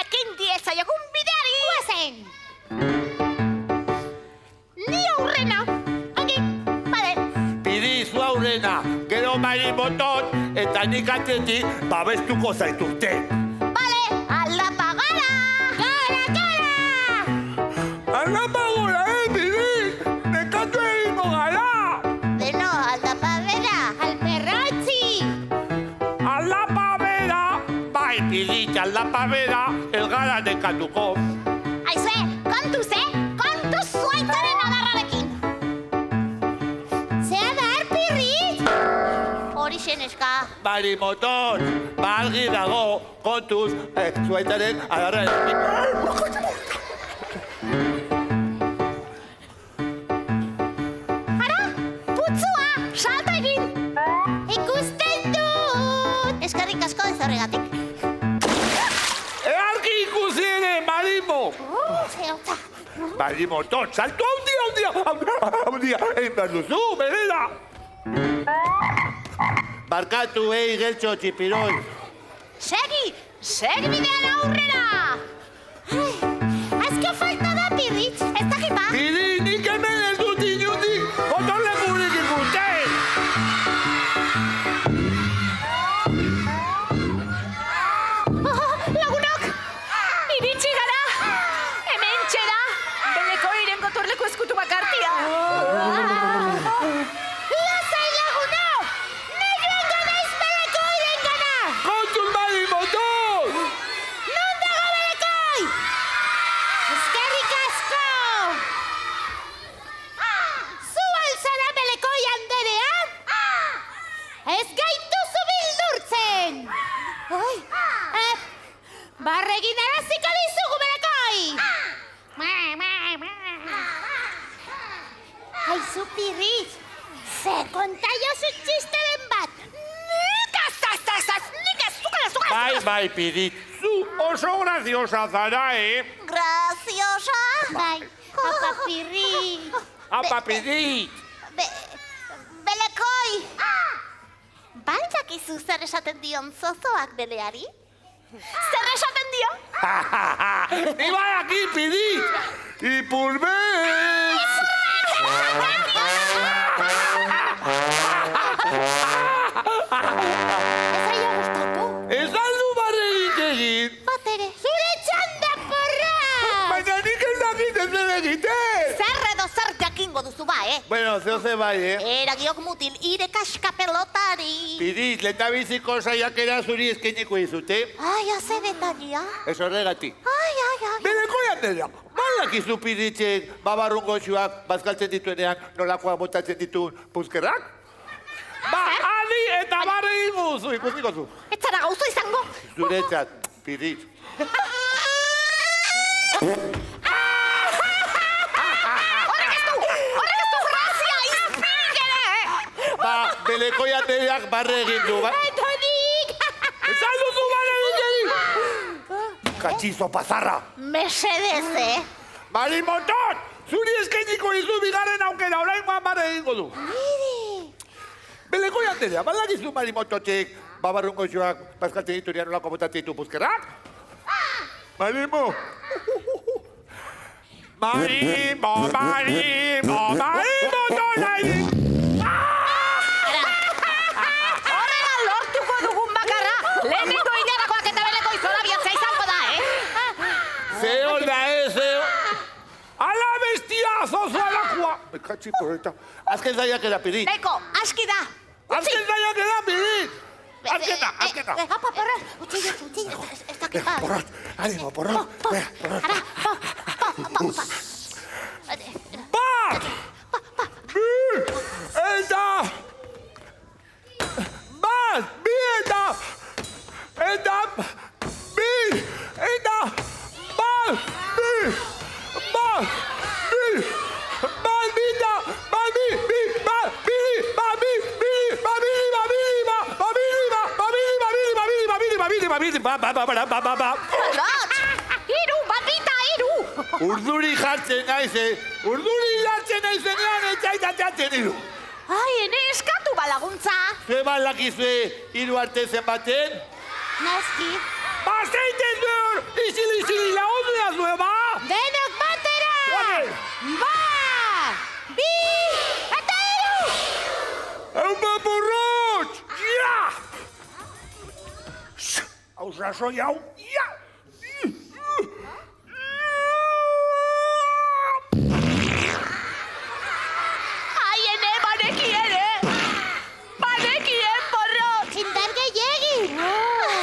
ekin diezaiogun bideari. Guazen! Ni aurrena. Ongi, bale. Pidizu aurrena, gero Marimotot eta nik atzetik babestuko zaituzte. Bale, aldapa gara. Gara! Aldapa gora, pidit! Nekatu egingo gara! Deno, aldapa bera. Alperrotzi. Aldapa bera! Bai, pidit, aldapa bera, ez gara nekatuko. Aizue, kontuz, kontuz zuaitzaren adarrarekin. Zea dar, pirrit? Hori eska. Marimotot, argi dago, kontuz, zuaitaren adarrarekin. Ara, putzua, salto egin. Ikusten dut. Eskerrik asko ez horregatik. Argi ikusi ere, Marimo! Ze hotza. Marimotot, salto handia, egin behar duzu, berera! Barkatu, geltxo, txipiroi. Segi bidean aurrera! Ai, azken falta da, Pirritx, ez dakit ba? Piri, nik hemen ez dut inundik, gotorlekurik ikusten! Lagunok! Iritsi gara! Hementxe da! Belekoiren gotorleku eskutu bakartia! Lasai, lagunok! Negroen gana izbelekoiren gana! Kontuz marimotor! Non dago belekoi? Eskerrik asko! Zu alzara belekoi anderea? Ez gaituzu bildurtzen! Barregin araziko dizugu belekoi! Aizu, Pirritx, ze konta jozu txisteren bat! Nik ez zukala! Bai, Pirit, zu oso graziosa zara, Graziosa? Bai, apa Pirritx. Apa, Pirit! Belekoi! Baldakizu zer esaten dion zozoak beleari? Zer esaten dio? Ni bai aquí, Pirit! Ipurmez! Ez aio gustatu? Ez aldu barregik egin! Bat ere. Zure txanda porra! Baina nik ez dakit ez ere egiten! Zer edo zer jakingo duzu ba, Bueno, zeo ze bai, Eragiok mutil ire kaska pelotari. Pirit, lehendabiziko saiakera zuri eskainiko dizute. Ai, haze detalia. Ez horregatik. Ai. Bereko jandela, balakizu Piritzek babarrungo txuak bazkaltzen dituenean nolakoa botatzen dituen puzkerrak? Adi eta barre iguzu, ikusiko zu. Ez zara gauzo izango. Zuretzat, Pirit. Horrek ez du grazia izpigere! Beleko jandeak barre egin du, ba? Eta nik! Ez alduzu barre egin! Katxizo pazarra! Mesedez, Marimotot! Zuri eskainiko dizu bigarren aukera, orain barre egingo du. Niri! Beleko jandela, balakizu Marimototek babarrungo txuak bazkaltzen dituenean nolako botatzen ditu puzkerrak? Marimo! Marimo, tonari! Horrela lortuko dugun bakarra, lehenengo inarakoak eta beleko izola bihatzea izango da, Zeo da zeo! Ala bestiazo zoalakua! Me katxi porreta. Azken zaiak era, Pirit! Beko, aski da! Azken zaiak era, Pirit! Azken da! Apa, porrot, utzi, ez dakit bat. Porrot, animo, porrot! Porrot! Ara, Bat! Bi! Eta! Bat! Bi eta! Eta! Bi! Eta! Bat! Bi! Bat! Bi! Bat! Bita! Bat! Bi! Bi! Bat! Bi! Bat! Bi! Bi! Bat! Bi! Bat! Bi! Bat! Bat! Bi! Bat! Bat! Bi! Bat! Bi! Bat! Bi! Bat! Bi! Bat! Bi! Bat! Bi! Bat! Bat! porrot! Iru, batita, iru! Urduri jartzen naiz, Urduri jartzen naizenean etxaitatzen iru. Ai, ene eskatu balaguntza. Zue balakizue hiru arte zenbaten? Naski. Bazeiten zuen, izili lagundu da zue, ba? Denok batera! Guazen! Ba! Bi! Eta iru! Eupa porrot! Ja! Hau sasoi hau, ja! Ai, ene banekien, porrot! Indar gehiagin!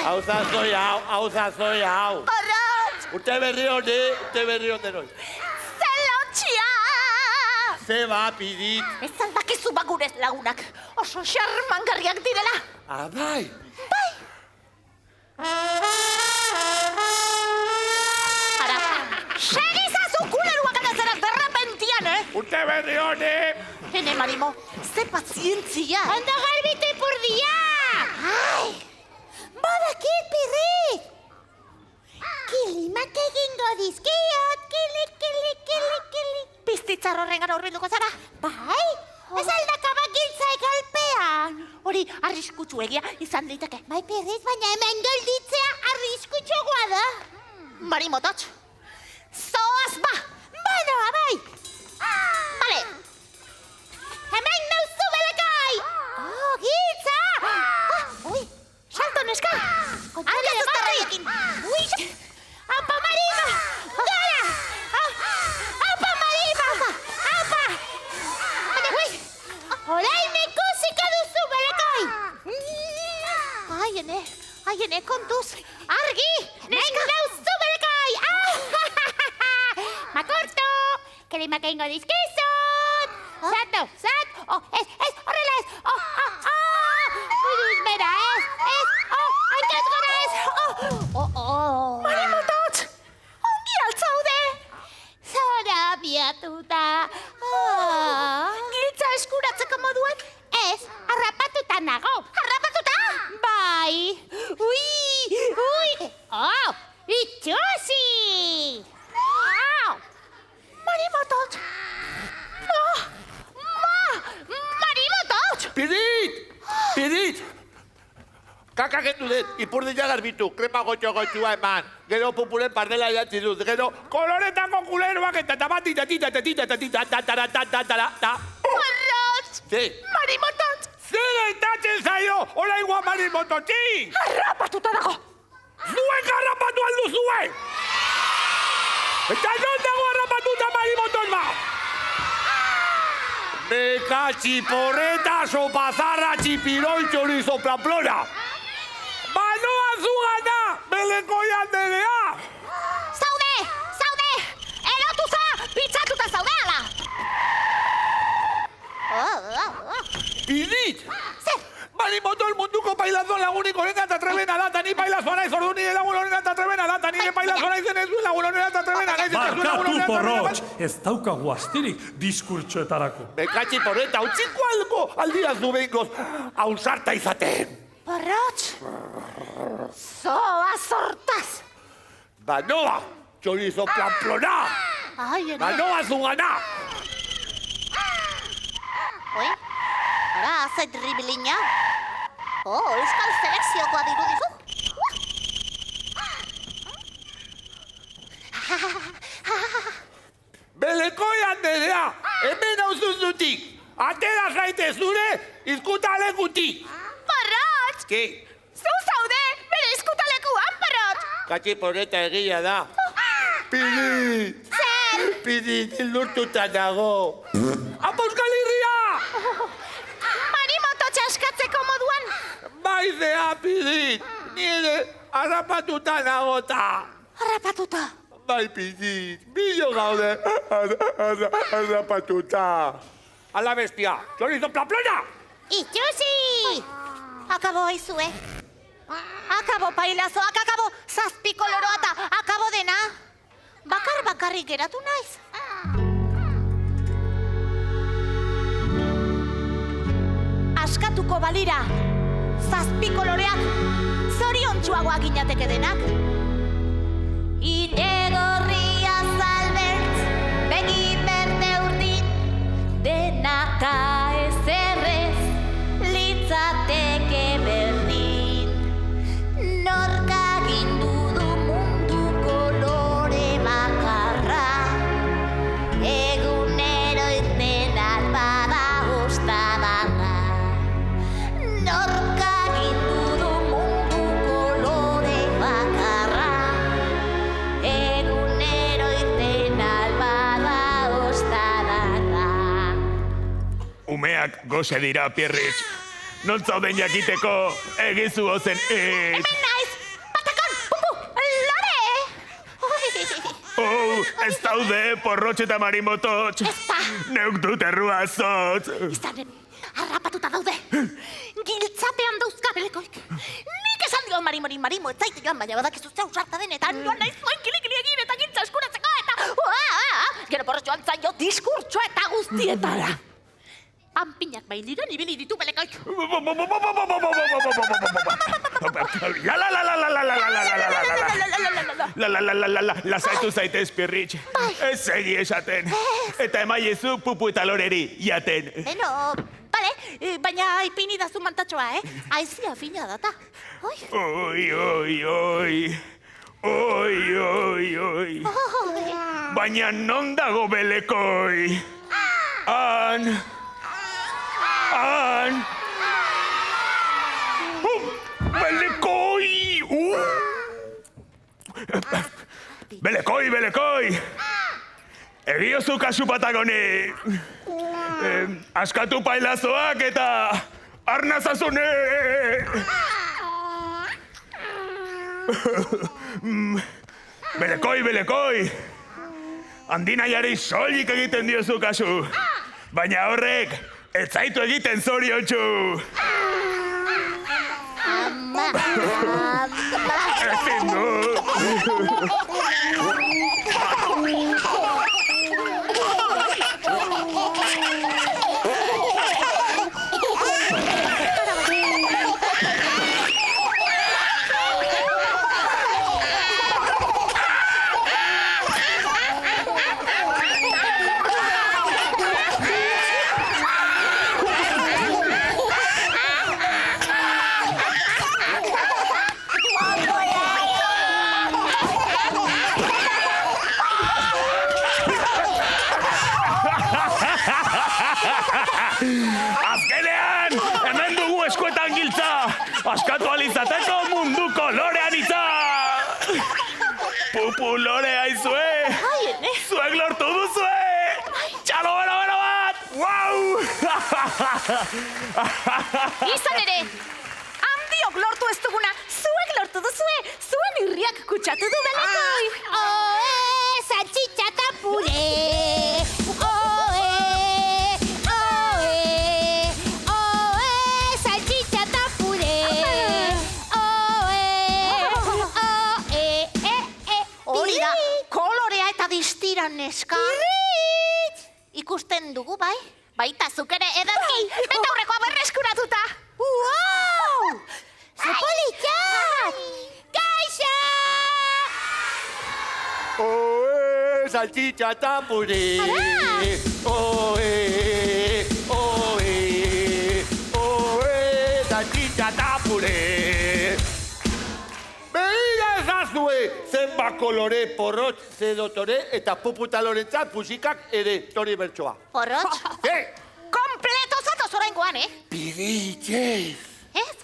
Hau zazoi hau. Porrot! Urte berri honi. Zelotxia! Zeba, Pirit. Ez aldakizu bagurez lagunak. Oso xarmangarriak direla. Bai. Ara, segizazu kuleruak adazerak derrepentian, Urte berri honi. Ene, Marimo, ze pazientzia. Ondo garbite ipurdia! Ai, badakit, Pirrit! Kilimak egingo dizkiot, kili. Piztitzar horrengan horbilduko zara? Bai, ez aldakabak giltzaik alpean. Hori, arri arriskutsuegia izan liteke. Bai, Pirrit, baina hemen gelditzea arriskutsuagoa da. Marimotots, zoaz ba! Banoa, bai! Bale! Hemen nauzu belekai! Oh, gitza! Ui, salto neska! Hanka zuztarraiekin! Ui! Apa, Marima! Gara! Apa, Marima! Apa! Ui! Orain ikusiko duzu belekai! Aiene, kontuz! Argi! Hemen nauzu belekai! Makorto! Kerimak egingo dizkizut! Zato! Oh, ez! Horrela ez! Buruz bera, ez! Hankaz gora ez! Marimotots! Ongi altzaude! Zora biatuta! Giltza eskuratzeko moduan? Ez, harrapatuta nago! Harrapatuta? Bai! Ui! Itxosi! Marimotots! Marimotots! Pirrit! Kaka gendu dut, ipurdila garbitu, krema gotxoa eman. Gero pupuren pardela jatzi dut, gero koloretako kuleroak eta Porrotz! Ze? Marimotots! Zer gertatzen zaio, oraingoa marimototzi! Harrapatuta dago! Zuek harrapatu aldu zuen! Eta non dago harrapatuta marimotos ba? Beka txiporreta, sopazarra, txipiroi, txorizo, plamplona! Banoa zugana, Belekoi anderea! Zaude! Erotu za! Pitzatuta zaude ala! Pirrit! Zer? Marimotos munduko pailazo lagunik horrengat atrevena da, ta ni pailazoa naiz, ordu nire lagun horrengat atrevena da, ta nire pailazoa naizen ez duen lagun horrengat atrevena naiz, Barkatu, Porrotx, ez daukagu astirik diskurtsoetarako. Beka txiporreta, utziko aldiaz du behingoz, ausarta izaten! Porrotz! Zoa zortaz! Banoa, txorizo plamplona! Aiene! Banoa zugana! Oi? Ara, ze driblina? Euskal selekziokoa dirudizu? Belekoi anderea, hemen auzuzutik! Atera zaite zure izkutalekutik! Porrotz! Ki? Zu zaude, bere izkutalekuan, Porrotz! Katxiporreta egia da. Pirrit! Zer? Pirrit, ilurtuta dago. Apa Euskal Herria! Marimototxa askatzeko moduan? Baizea, Pirrit! Nire harrapatuta nagota. Harrapatuta. Bai, Pirrit, bilo gaude harrapatuta. Ala bestia, txorizo plamplona! Itxusi! Akabo aizue. Akabo pailazoak, akabo zazpiko loroata, akabo dena. Bakarrik geratu naiz. Askatuko balira, zazpiko loreak, zoriontsuagoa ginateke denak. Inegorria zalbertz, begi berde urdin, denaka ezerrez, litzateke berdin. Norka gindu du mundu kolore bakarra, egunero irten albada ostadarra. Norka gindu du mundu kolore bakarra, egunero irten albada ostadarra. Umeak goze dira, Pirrit. Non zauden jakiteko, egizu ozen Hemen naiz! Patakon! Pumpu! Lore! Ez daude, Porrotx eta Marimotots. Ezta! Neuk dut errua zotz. Izanen, harrapatuta daude. Giltzapean dauzkabelekoik. Nik esan dio marimo, ez zaite joan, baina badakizu zeu sarta denetan. Joan nahi zuen kilikili egin eta giltza eskuratzeko eta... Gero porrotx joan zaio diskurtso eta guztietara. Panpinak bailiran ibili ditu belekoik. Lasaitu zaitez, Pirritx. Ez segi esaten. Eta emaiezu pupu eta loreri jaten. Beno, Bale, baina ipini da zu mantatxoa, Aizia fina data. Oi. Oi, oi, oi. Oi, oi, oi. Baina non dago Belekoi? Han. Belekoi! Belekoi! Egiozu kasu Patagoni! Askatu pailazoak eta arnazazune! Belekoi! Handinaiari soilik egiten diozu kasu. Baina horrek, ez zaitu egiten zoriontsu. Ezin du. Azkenean, hemen dugu eskuetan giltza, askatu alizateko mundu kolorean itza. Pupu lore aizue, zuek lortu duzue, txalo bero bat, wow! Izan ere, handiok lortu ez duguna, zuek lortu duzue, zuen irriak kutsatu du Belekoi. Oe, salchicha eta pure. Neska. Irritz! Ikusten dugu, bai? Baita zuk ere ederki, betaurrekoa berreskuratuta. Wow! Zapolitxak! Kaixo! Oe, salchicha eta pure. Oe, salchicha eta pure. Begira ezazue, zenba kolore porrotx zedotore eta puputa lorentzat pusikak ere tori bertsoa. Porrotx? Kompleto zatoz oraingoan, Piritxez! Ez?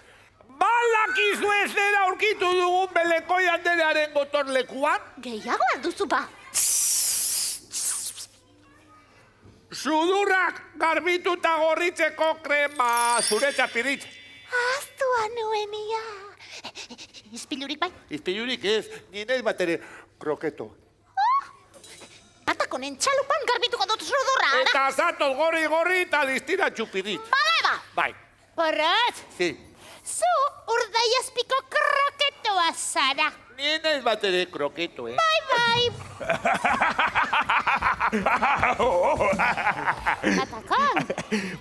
Balakizue zer aurkitu dugun Belekoi anderearen gotorlekuan? Gehiago alduzu ba. Sudurrak garbituta gorritzeko krema zuretzat piritx. Aztua nuenia. Izpilurik bai? Izpilurik ez, ninez bat ere kroketo. Patakonen txalupan garbituko dut sudurra, ara? Eta zatoz gorri eta distira txupirit. Bale ba! Bai, Porrotx, si. zu urdaiazpiko kroketoa zara. Ninez bat ere kroketo, Bai. Patakon.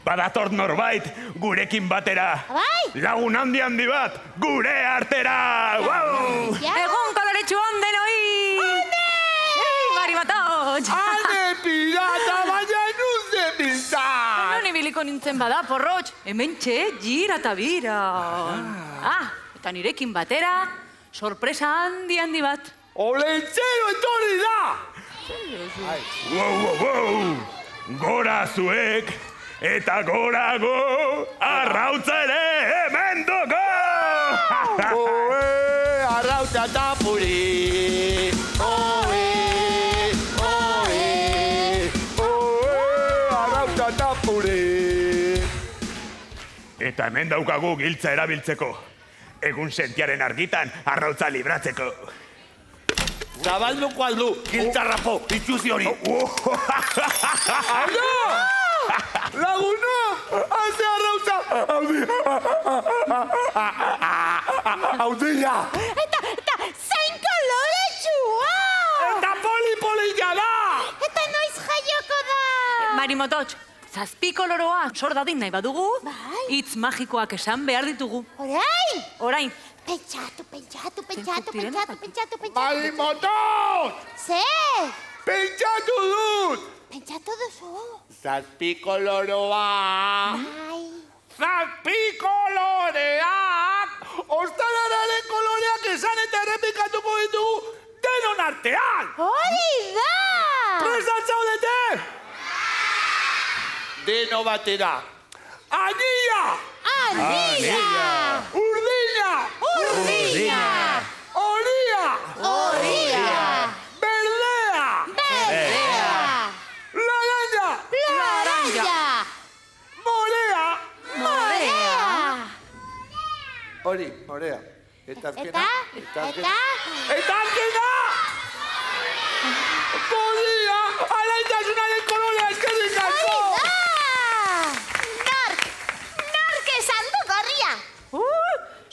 Badator norbait, gurekin batera. Bai. Lagun handi bat, gure artera! Wow! Egun koloretsu ondenoi! Mari Matotx! Ane pirata, baina nuze biltzan! Non ibiliko nintzen bada, porrotx, hementxe, gira eta bira. Eta nirekin batera, sorpresa handi bat. Olentzero etorri da! Wow! Gora zuek, eta gorago, arrautza ere hemen dugu! Oe, arrautza eta puri! Arrautza eta puri! Eta hemen daukagu giltza erabiltzeko. Egun sentiaren argitan arrautza libratzeko. Zabalduko aldu, giltzarrapo, itxuzi hori. Aldo! Laguna! Haze arrautza! Haudilla! Eta, zain koloretsua! Eta poli-polilla da! Eta noiz jaioko da! Mari Matotx, zazpi koloroa sor dadin nahi badugu, hitz magikoak esan behar ditugu. Orain. Pentsatu. Mari Matotx! Zer? Pentsatu dut! Pentsatu duzu? Zazpi koloroa! Bai. Hori da! Prestat zaudete? Deno batera. Anilla! Anilla! Urdina! Urdina! Horia! Horia! Berdea! Berdea! Laranja! Laranja! Morea! Morea! Hori, morea. Eta azkena? Eta? Eta azkena! Podia! Alaitasunaren kolorea eskerrik asko! Nork esan du gorria?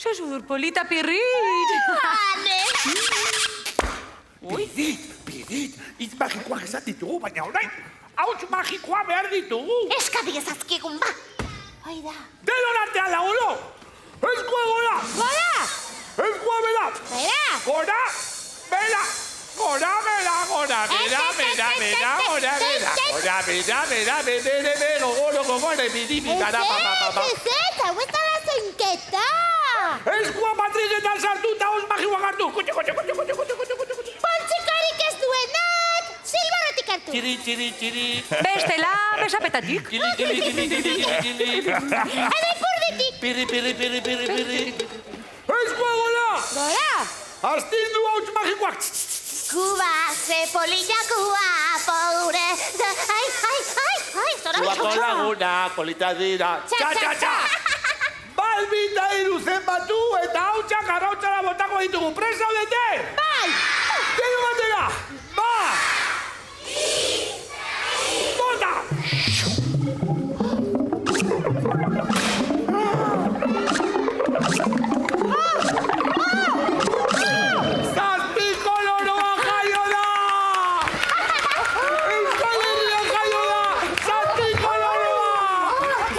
Sesudur polita pirrit. Ane! Pidit, hitz magikoak esan ditugu, baina orain, hauts magikoa behar ditugu. Eskadi ezazkigun ba! Hoi da! Denon artean laguno! Eskua gora! Gora! Eskua bera! Bera! Gora! Bera! Gora, bera, gora, bera, bera, bera, gora, bera. Gora, bera, bera, bera, bera, goro, gogore, bidi, bigara, pa. Eta, huetara zeinketa! Eskua matriketan sartu eta hoz magikoak hartu. Kutxe. Poltsikorik ez duenak! Silbarotik hartu! Txiri. Bestela, besapetatik. Gili. Adipurditik! Pirri. Eskua gora! Gora! Astindu hauts magikoak. Kuba, ze polilla kuba, pobre! Ai, zora Zuako laguna, polita dira. Txa! Balbita hiru zenbatu eta hautsak arrautzara botako ditugu. Prest zaudete? Bai! Denu batera! Ba! Bota! Zazpi koloroa jaio da! Euskal Herrian jaio da! Zazpi koloroa!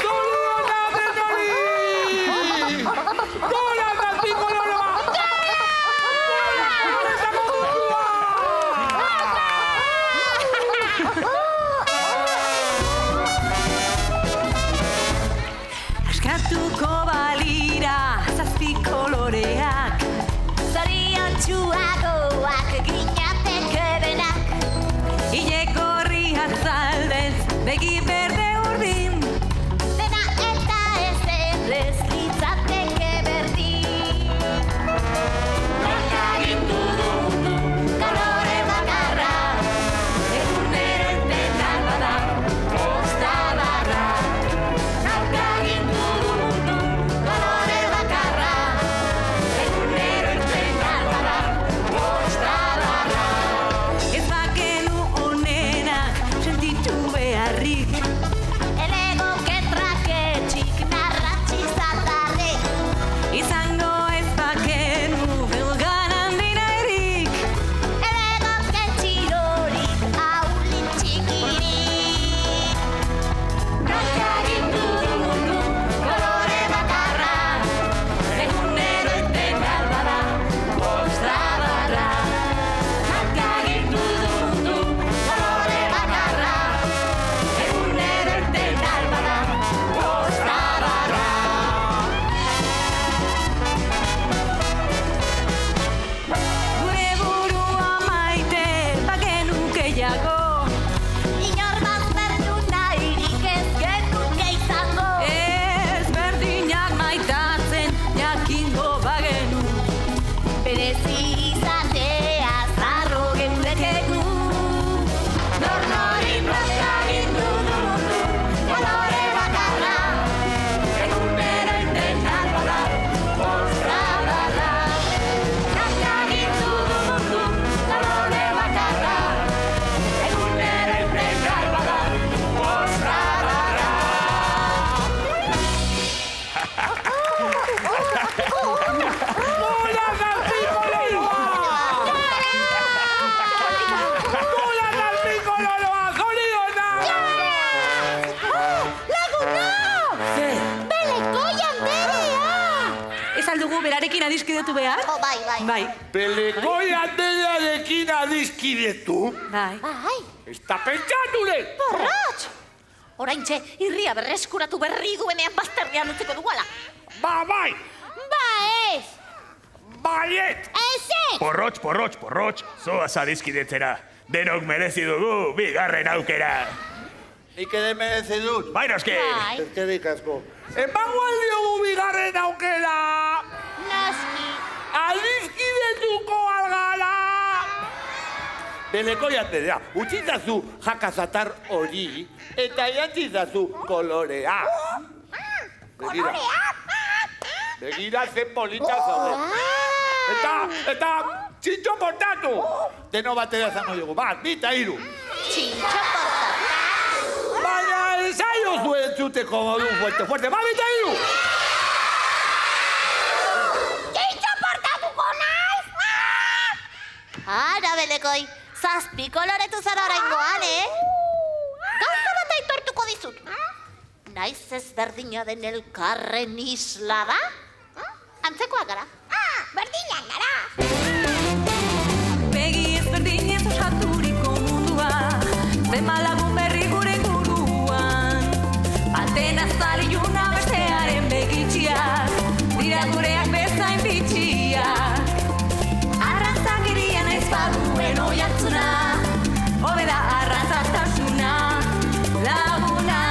Zorionak denori! Gora zazpi koloroa! Askatuko balira zazpi koloreak. Zorion txuagoak ginateke benak. Ile gorria zaldez, begi berde urdin. Dena eta ez errez litzateke berdin. Bakagindu dugu kolore bakarra, egunero entetan bada, posta barra. Bakagindu dugu kolore bakarra, egunero entetan bada, posta barra. Ez bakenu onenak sentitu beharrik. Elego ketraketxik narratxi zatarrik. Izango ez bakenu belgan handina erik. Elego ketxirorik aulin txikirik. Bakagindu dugu kolore bakarra, egunero eten bada, postra barra. Bakagindu dugu kolore bakarra, egunero eten bada, postra barra. Gure burua maite bagenuke jago. Inor baztertu nahirik ez genuke izango. Ez berdinak maitatzen jakingo bagenu. Berezi izatea zarro geundekegu. Nor-nori bakagindu dugu kolore bakarra, egunero intentan bada, postra barra. Bakagindu dugu kolore bakarra, egunero intentan bada, postra barra. Gora zazpi koloroa! Gora zazpi koloroa! Zorionak! Laguna! Belekoi Anderea! Ez aldugu berarekin adiskidetu behar? Oh, bai. Bai. Pelekoi Anderearekin adiskidetu? Bai. Bai, Ez da pentsatule! porrotx! Oraintxe, irria berreskuratu berri duenean bazterrean utziko duguala. Ba, bai! Ba ez! Baiet! Ezetz! Porrotx, zoaz adiskidetzera. Denok merezi dugu bigarren aukera. Nik ere merezi dut. Bai, noski! Bai, Eskerrik asko. Emango aldiogu bigarren aukera! noski. Adiskidetuko algara! Beleko jatedea, utzizazu jakazatar hori, eta jantzizazu kolorea. Begira zen polita zaude. Eta, txintxo portatu! Deno batera zango dugu, bat, bita, hiru. Txintxo portatu. Baina ensaio zuen zuteko modu fuerte, bat, bita, hiru! Txintxo portatuko naiz! Ara, Belekoi, 7 koloretu zara oraingoan, Gauza bat aitortuko dizut. Naiz ezberdina den elkarren isla da? Antzekoak gara. Berdinak gara. Begi ezberdinez osaturiko mundua, zenbat lagun berri gure inguruan. Baten azal iluna bestearen begitxiak, dira gureak bezain bitxiak. Arrantzakerian ez baduen oihartzuna, hobe da arrantzaktasuna, laguna.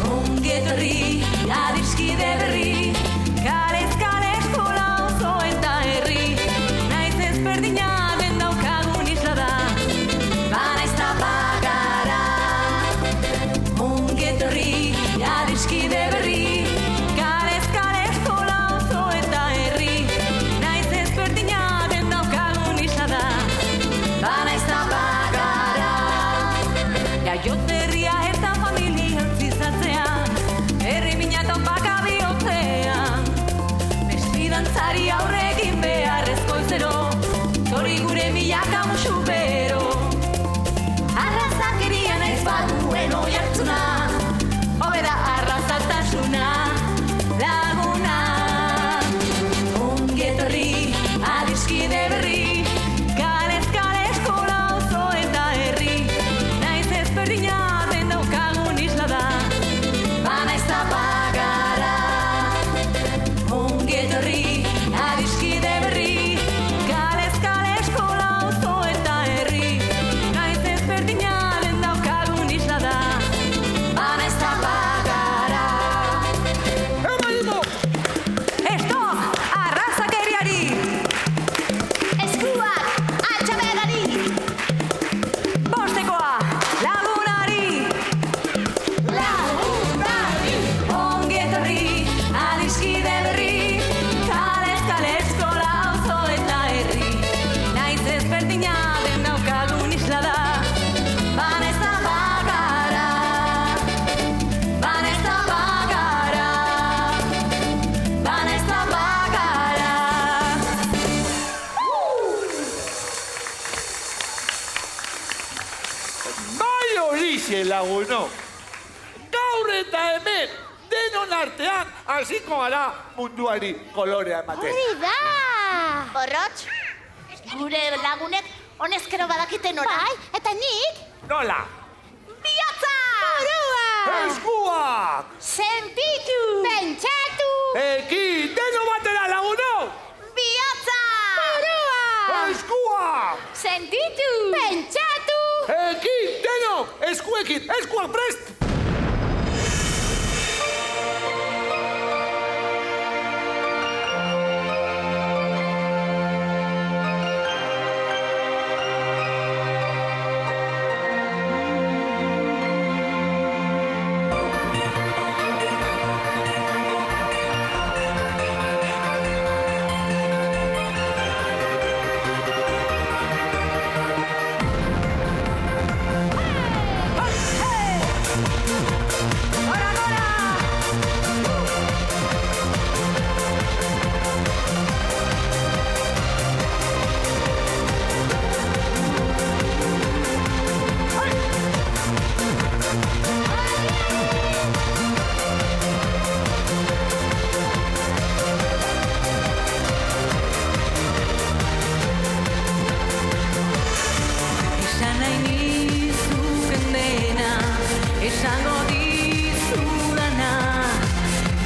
Ongi etorri, adiskide berri, kalez kale eskola oso eta herri. Naiz ezberdina den daukagun isla da, bana ez da bagara. Ongi etorri, adiskide berri, kalez kale eskola oso eta herri. Naiz ezberdina den daukagun isla da, bana ez da bagara. Jaioterria eta familia utzizatzean, herri mina eta opaka bihotzean. Mesfidantzari aurre egin beharrezko zero, tori gure milaka musu bero. Arrazakerian ez baduen oihartzuna, hobe da arrazaktasuna, laguna. Ongi etorri, adiskide berri, kalez kale eskola oso eta herri. Naiz ezberdina den daukagun isla da, bana ez da bagara. Ongi etorri, adiskide berri, kalez kale eskola oso eta herri. Naiz ezberdina den daukagun isla da, bana ez da bagara. Stop! Arrazakeriari! Eskuak, atxabearari. Bostekoa! Lagunari! Lagunari. Ongi etorri, adiskide berri, kalez kale eskola auzo eta herri. Naiz ezberdina den daukagun isla da, bana ez da bagara. Bana ez da bagara. Bana ez da bagara. Bai horixe laguno. Gaur eta hemen, denon artean, hasiko gara munduari kolorea ematen. Hori da! Porrotx, gure lagunek honezkero badakite nora. Bai, eta nik? Nola? Bihotza! Burua! Eskuak! Sentitu! Pentsatu! Ekin, deno batera laguno! Bihotza! Burua! Eskuak! Sentitu! Pentsatu! Ekin, deno! Eskuekin, eskuak prest!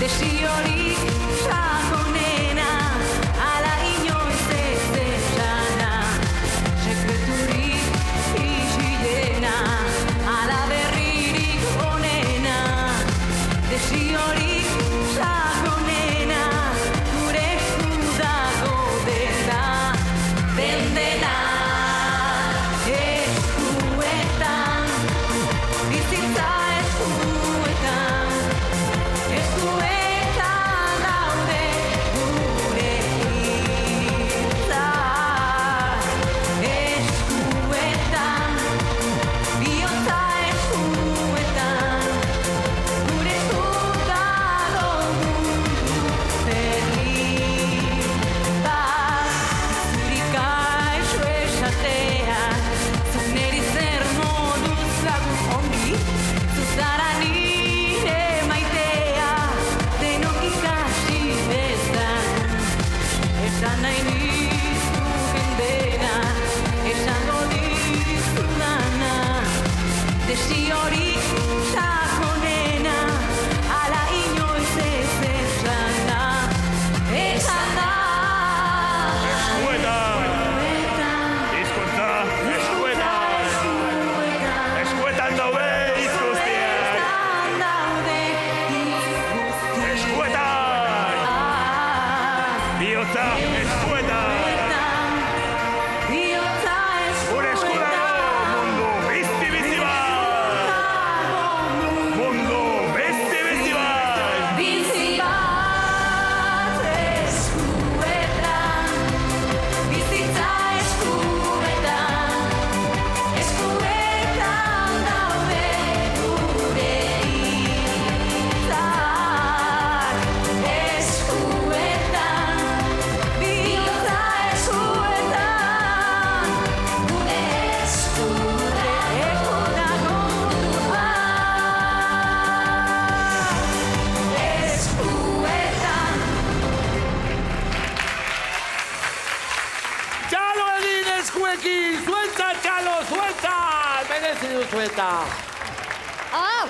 desiorik sakonena bihotza eskuetan. Bihotza Gure eskudago mundu bizi bat. Mundu bizi bat. Bizi bat eskuetan, bizitza eskuetan, eskuetan daude gure hitzak. Eskuetan, bihotza eskuetan, gure eskudago mundua. Eskuetan. Txalo egin eskuekin! Suelta, txalo, suelta! Merezi du suelta. Au!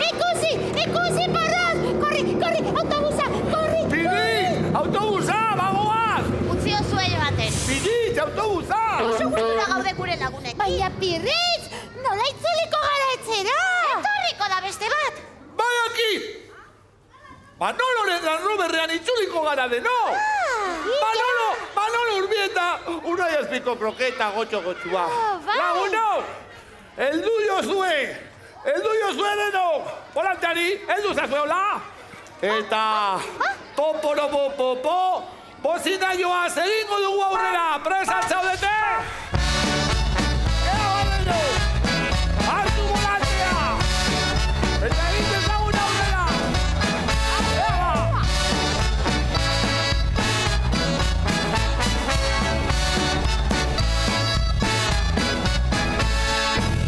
Ikusi! Porrot! Korri! Autobusa! Korri! Pidit, autobusa, bagoaz! Utzi osue joaten. Pidit, autobusa! Oso gustura gaude gure lagunek. Baina Pirritz! Nola itzuliko gara etxera? Etorriko da beste bat! Bai aquí! Manoloren Roberrean itzuliko gara de no! Manolo Urbieta, unai azpiko kroketa gotxua. bai. Lagunok! Eldu jozue denok! Volanteari, eldu zazuela! Eta... Poporopopopo! Bozina joaz egingo dugu aurrera! Presan zaudete! Ea badeno! Hartu volantea! Eta egin dezagun aurrera! Ea ba!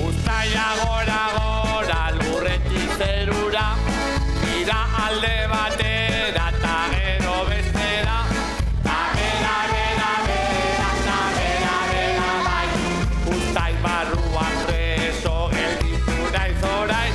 Uztaia gora lurretik zerura, ira alde batera eta gero bestera, ta bera bai, uztai barruan preso gelditu naiz orain.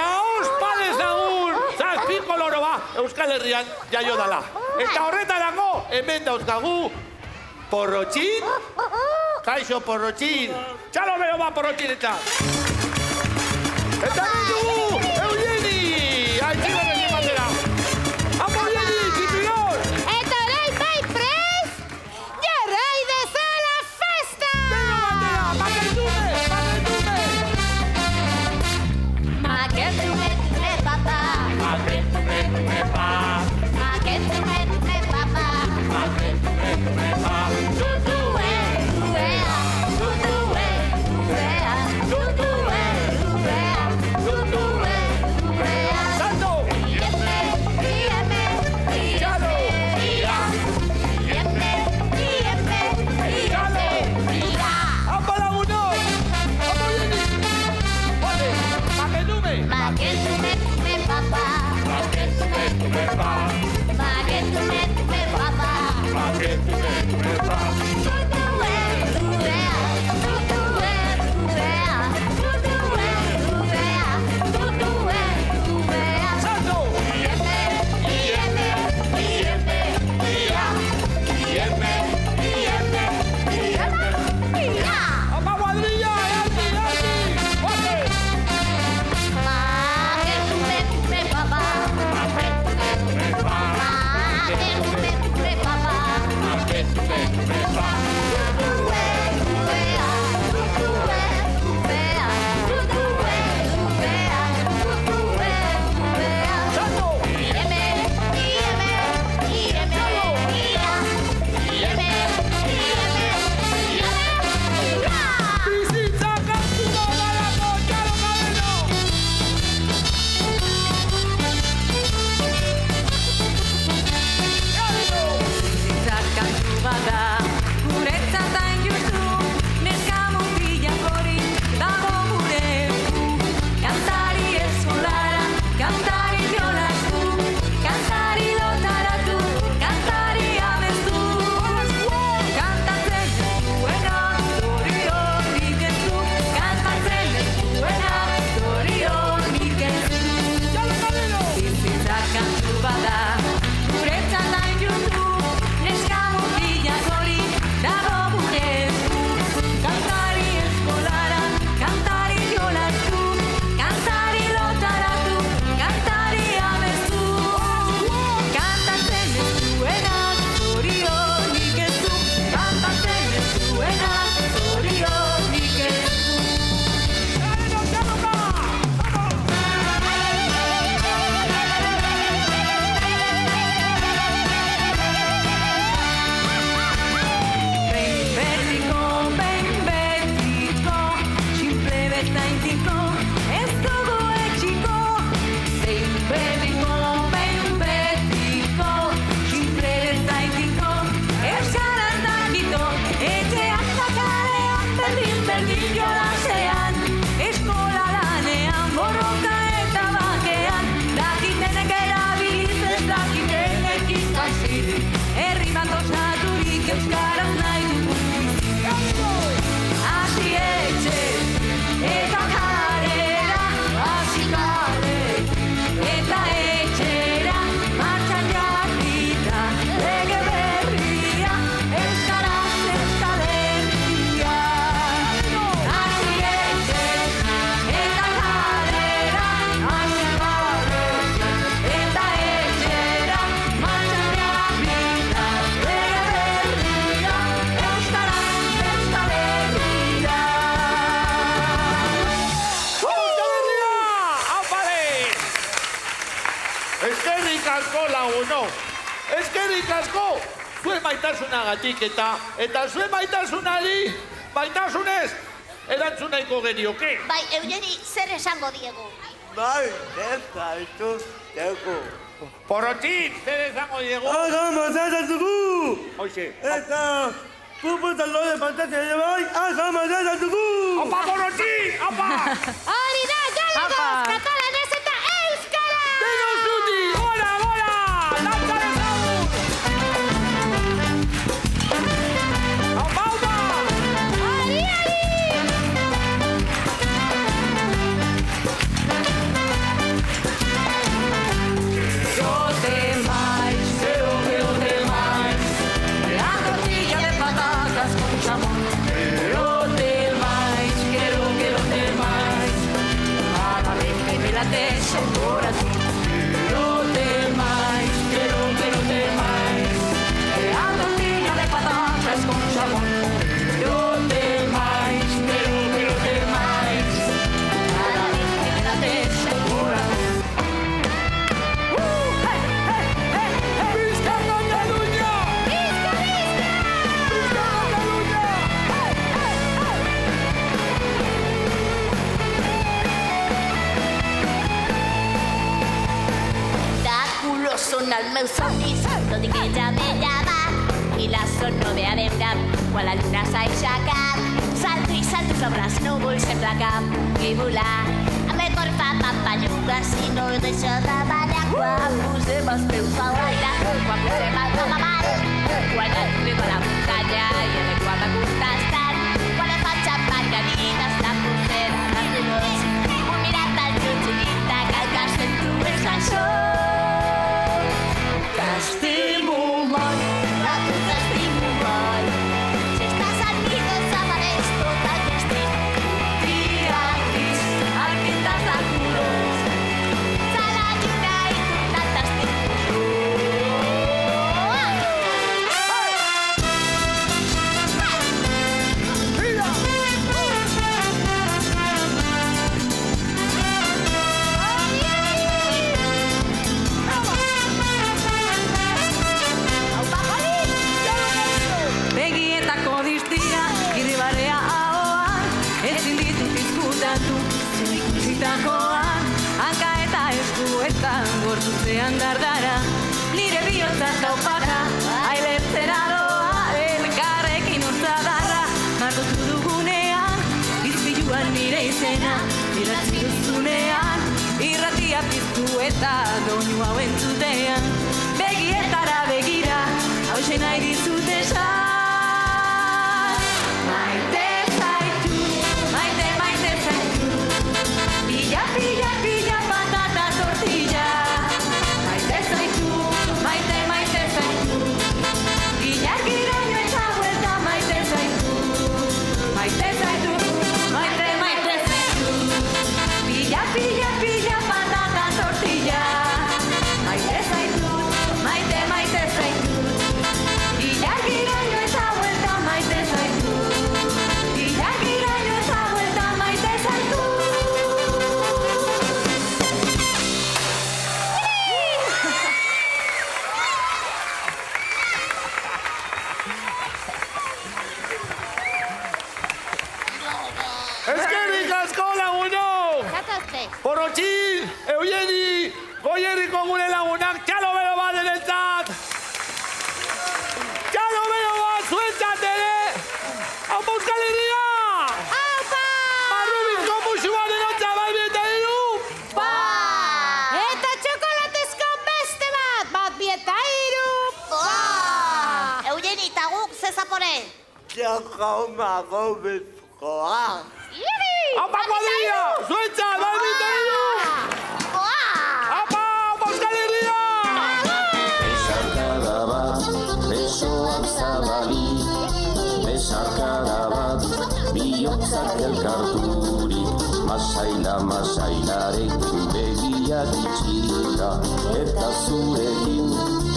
Eta ospa dezagun, zazpiko loro ba, Euskal Herrian jaio dala. Eta horretarako, hemen dauzkagu, porrotxin, kaixo porrotxin, txalo bero ba porrotxin eta. Eta dugu, Eugeni, altxiberren ematera. Apo Eugeni, txipilor! Eta orain bai prest, jarrai dezala festa! Deno batera, maketume, maketume! Maketume papa, Maketume pa, maketume papa, maketume pa. tutue, uea, tutue, uea, tutue, uea, tutue, uea. Santo! Ieme, ieme, Chalo. ia. Ieme, ieme, Chalo. ia. Apa lagunok! Apo Eugeni! Vale, maketume! Maketume papa, Maketume pa, maketume papa. maketume pa. Tutue, uea, tutue, uea, tutue, uea, tutue, uea. Santo! Ieme, ieme, ieme, ia. Ieme, ieme, ieme, ia. Apa cuadrilla, Alti, Alti! Vale! Maketume papa, Maketume pa, maketume papa. maketume pa. Tutue, uea, tutue, uea, tutue, uea, tutue, uea. Santo! Ieme, ieme, ieme, ia. Ieme, ieme, ieme, ia. Bizitza kantuko garako, txalo kabeno! Zarkantu bada, guretzat hain justu, neska mutilak hori dago gure esku. Kantari eskolara, kantari jolastu, kantari lotaratu, kantari abestu. Kantatzen duena, zorionik ez du, kantatzen duena, zorionik ez du. Txalo kabeno! Bizitzak kantu bada, guretzat hain justu, neska mutilak hori dago gure esku. Kantari eskolara, kantari jolastu, kantari lotaratu, kantari abestu. Kantatzen ez duena, zorionik ez du, kantatzen ez duena, zorionik ez du. Kabeno, txalo ka! Behin betiko, simple betaintiko, ez dugu etxiko. Behin betiko, simple betaintiko, euskaraz dakito. Etxeak da kalean, berdin jolasean, eskola lanean, borroka eta bakean. Dakitenek erabiliz, ez dakitenek ikasirik, herri bat osaturik euskaraz nahi dugu. Hasi etxe eta kalera, hasi kale eta etxera, martxan jarrita, lege berria, euskaraz Euskal Herria. Hasi etxe eta kalera, hasi kale eta etxera, martxan jarrita, lege berria, euskaraz Euskal Herria. Euskal Herria! Apale! Eskerrik asko lagunok! Eskerrik asko! Zuen maitasunagatik eta zuen maitasunez, erantzun nahiko genioke. Bai, Eugeni, zer esango diegu? Bai, ez gaitu teko. Porrotxin, zer esango diegu? Agama zazatugu! Hoxe. Eta pupu talde pantatzea ere bai, agama zazatugu! Opa, Porrotxin! Opa! Hori da, dialogos, Apa. katalanez eta euskara! Denos zuti! Gora, gora! Lantza dezagun! Aupa, aupa! Ari, ari! date xenboratu. Gero temaiz, gero temaiz, la tortilla de patatas con jamón. Gero temaiz, gero temaiz, cada vez que me date xenboratu. Visca Catalunya! Visca, visca! Visca Catalunya! De color són els meus somnis, tot i que ja m'he llevat i la son no ve a veure quan la lluna s'ha aixecat. Salto i salto sobre els núvols, sembla que vull volar. Amb el cor fa papallugues i no deixo de ballar. Quan posem els peus a l'aire, quan posem el cap avall, quan el crim a la muntanya i el quart contestant, quan es faig amb margarines, la pulsera, les colors, un mirat al llum i grita que el que sento és cançó. T'estimo molt, A tu t'estimo molt. Si estàs amb mi no sabràs tot el que estic. dia gris, el pintes de colors. Se la lluna i tu tant t'estimo. Begietako distira, irribarea ahoan, ezin ditut izkutatu, zuen ikusitakoan, hanka eta eskuetan, gorputzean dardara, nire bihotzak daupaka, ailetzera doa, elkarrekin urtzadarra, margotu dugunean, izpiluan nire izena, iratzi duzunean, irratia piztu eta doinu hau entzutean, begietara begira, hauxe nahi dizut esan. Maite zaitu, maite, maite zaitu, pilla, pilla, pilla, patata tortilla. Maite zaitu, maite, maite zaitu, ilargiraino eta vuelta maite zaitu. Maite zaitu, maite, maite zaitu, pilla, pilla, pilla, patata tortilla. Maite zaitu, maite, maite zaitu, ilargiraino eta vuelta maite zaitu. Ilargiraino eta vuelta maite zaitu. Eskerrik asko lagunok! Zatozte. Porrotxil, Eugeni, Goierriko gure lagunak, txalo bero bat denentzat! Txalo bero bat zuentzat ere! Hau Euskal Herria! Aupa! Marrubizko musua denontzat bai bieta hiru! Ba! Eta txokolatezko beste bat, bat bieta hiru. Ba! Eugeni, eta guk ze zapore? Txakamako bizkoa. Iri! Hau Kuadrilla, zuentzat bai bieta hiru! Ba! Apa, hau Euskal Herria! Besarkada bat, besoak zabali, besarkada bat, bihotzak elkarturik, masaila, masailarekin begiak itxita, eta zurekin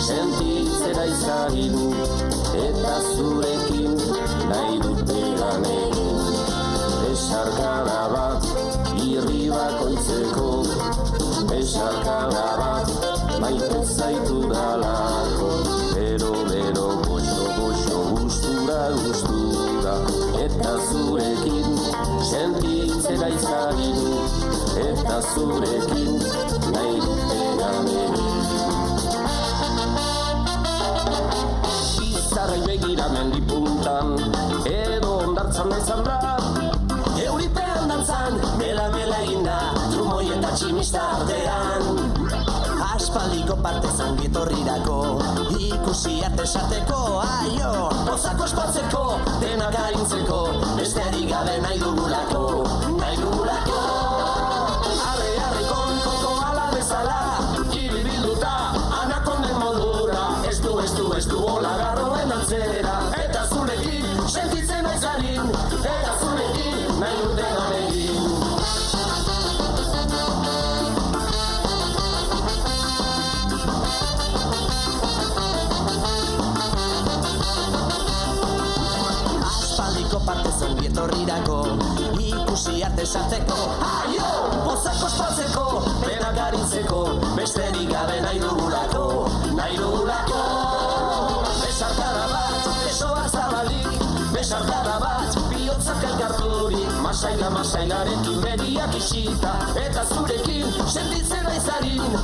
sentitzera izain, eta zurekin nahi dut egan egin. Besarkada bat, irri bakoitzeko, besarkada bat, maite zaitu dalako. Bero, bero, goxo, goxo, gustura, gustura, eta zurekin sentitzera izain, eta zurekin nahi dut egan egin. Bizarrai begira mendipuntan, edo ondartzan naizan da, euripean dantzan, mela eginda, trumoi eta tximista artean. Aspaldiko parte zangietorrirako, ikusi arte esateko, aio, bozako espatzeko, denak arintzeko, besteari gabe nahi dugulako, nahi dugulako. Arre, arre, konkoko ala bezala, iribilduta, anakonden moldura, ez du, hola garroen antzera, eta zurekin, sentitzen naizarin, eta zurekin, nahi dut egan egin. horrirako ikusi arte esateko. Aio, pozak ospatzeko, penak arintzeko, besterik gabe nahi dugulako, nahi dugulako. Besarkada bat, besoak zabalik, besarkada bat, bihotzak elkarturik, masailarekin begiak isita, eta zurekin sentitzen aizarin,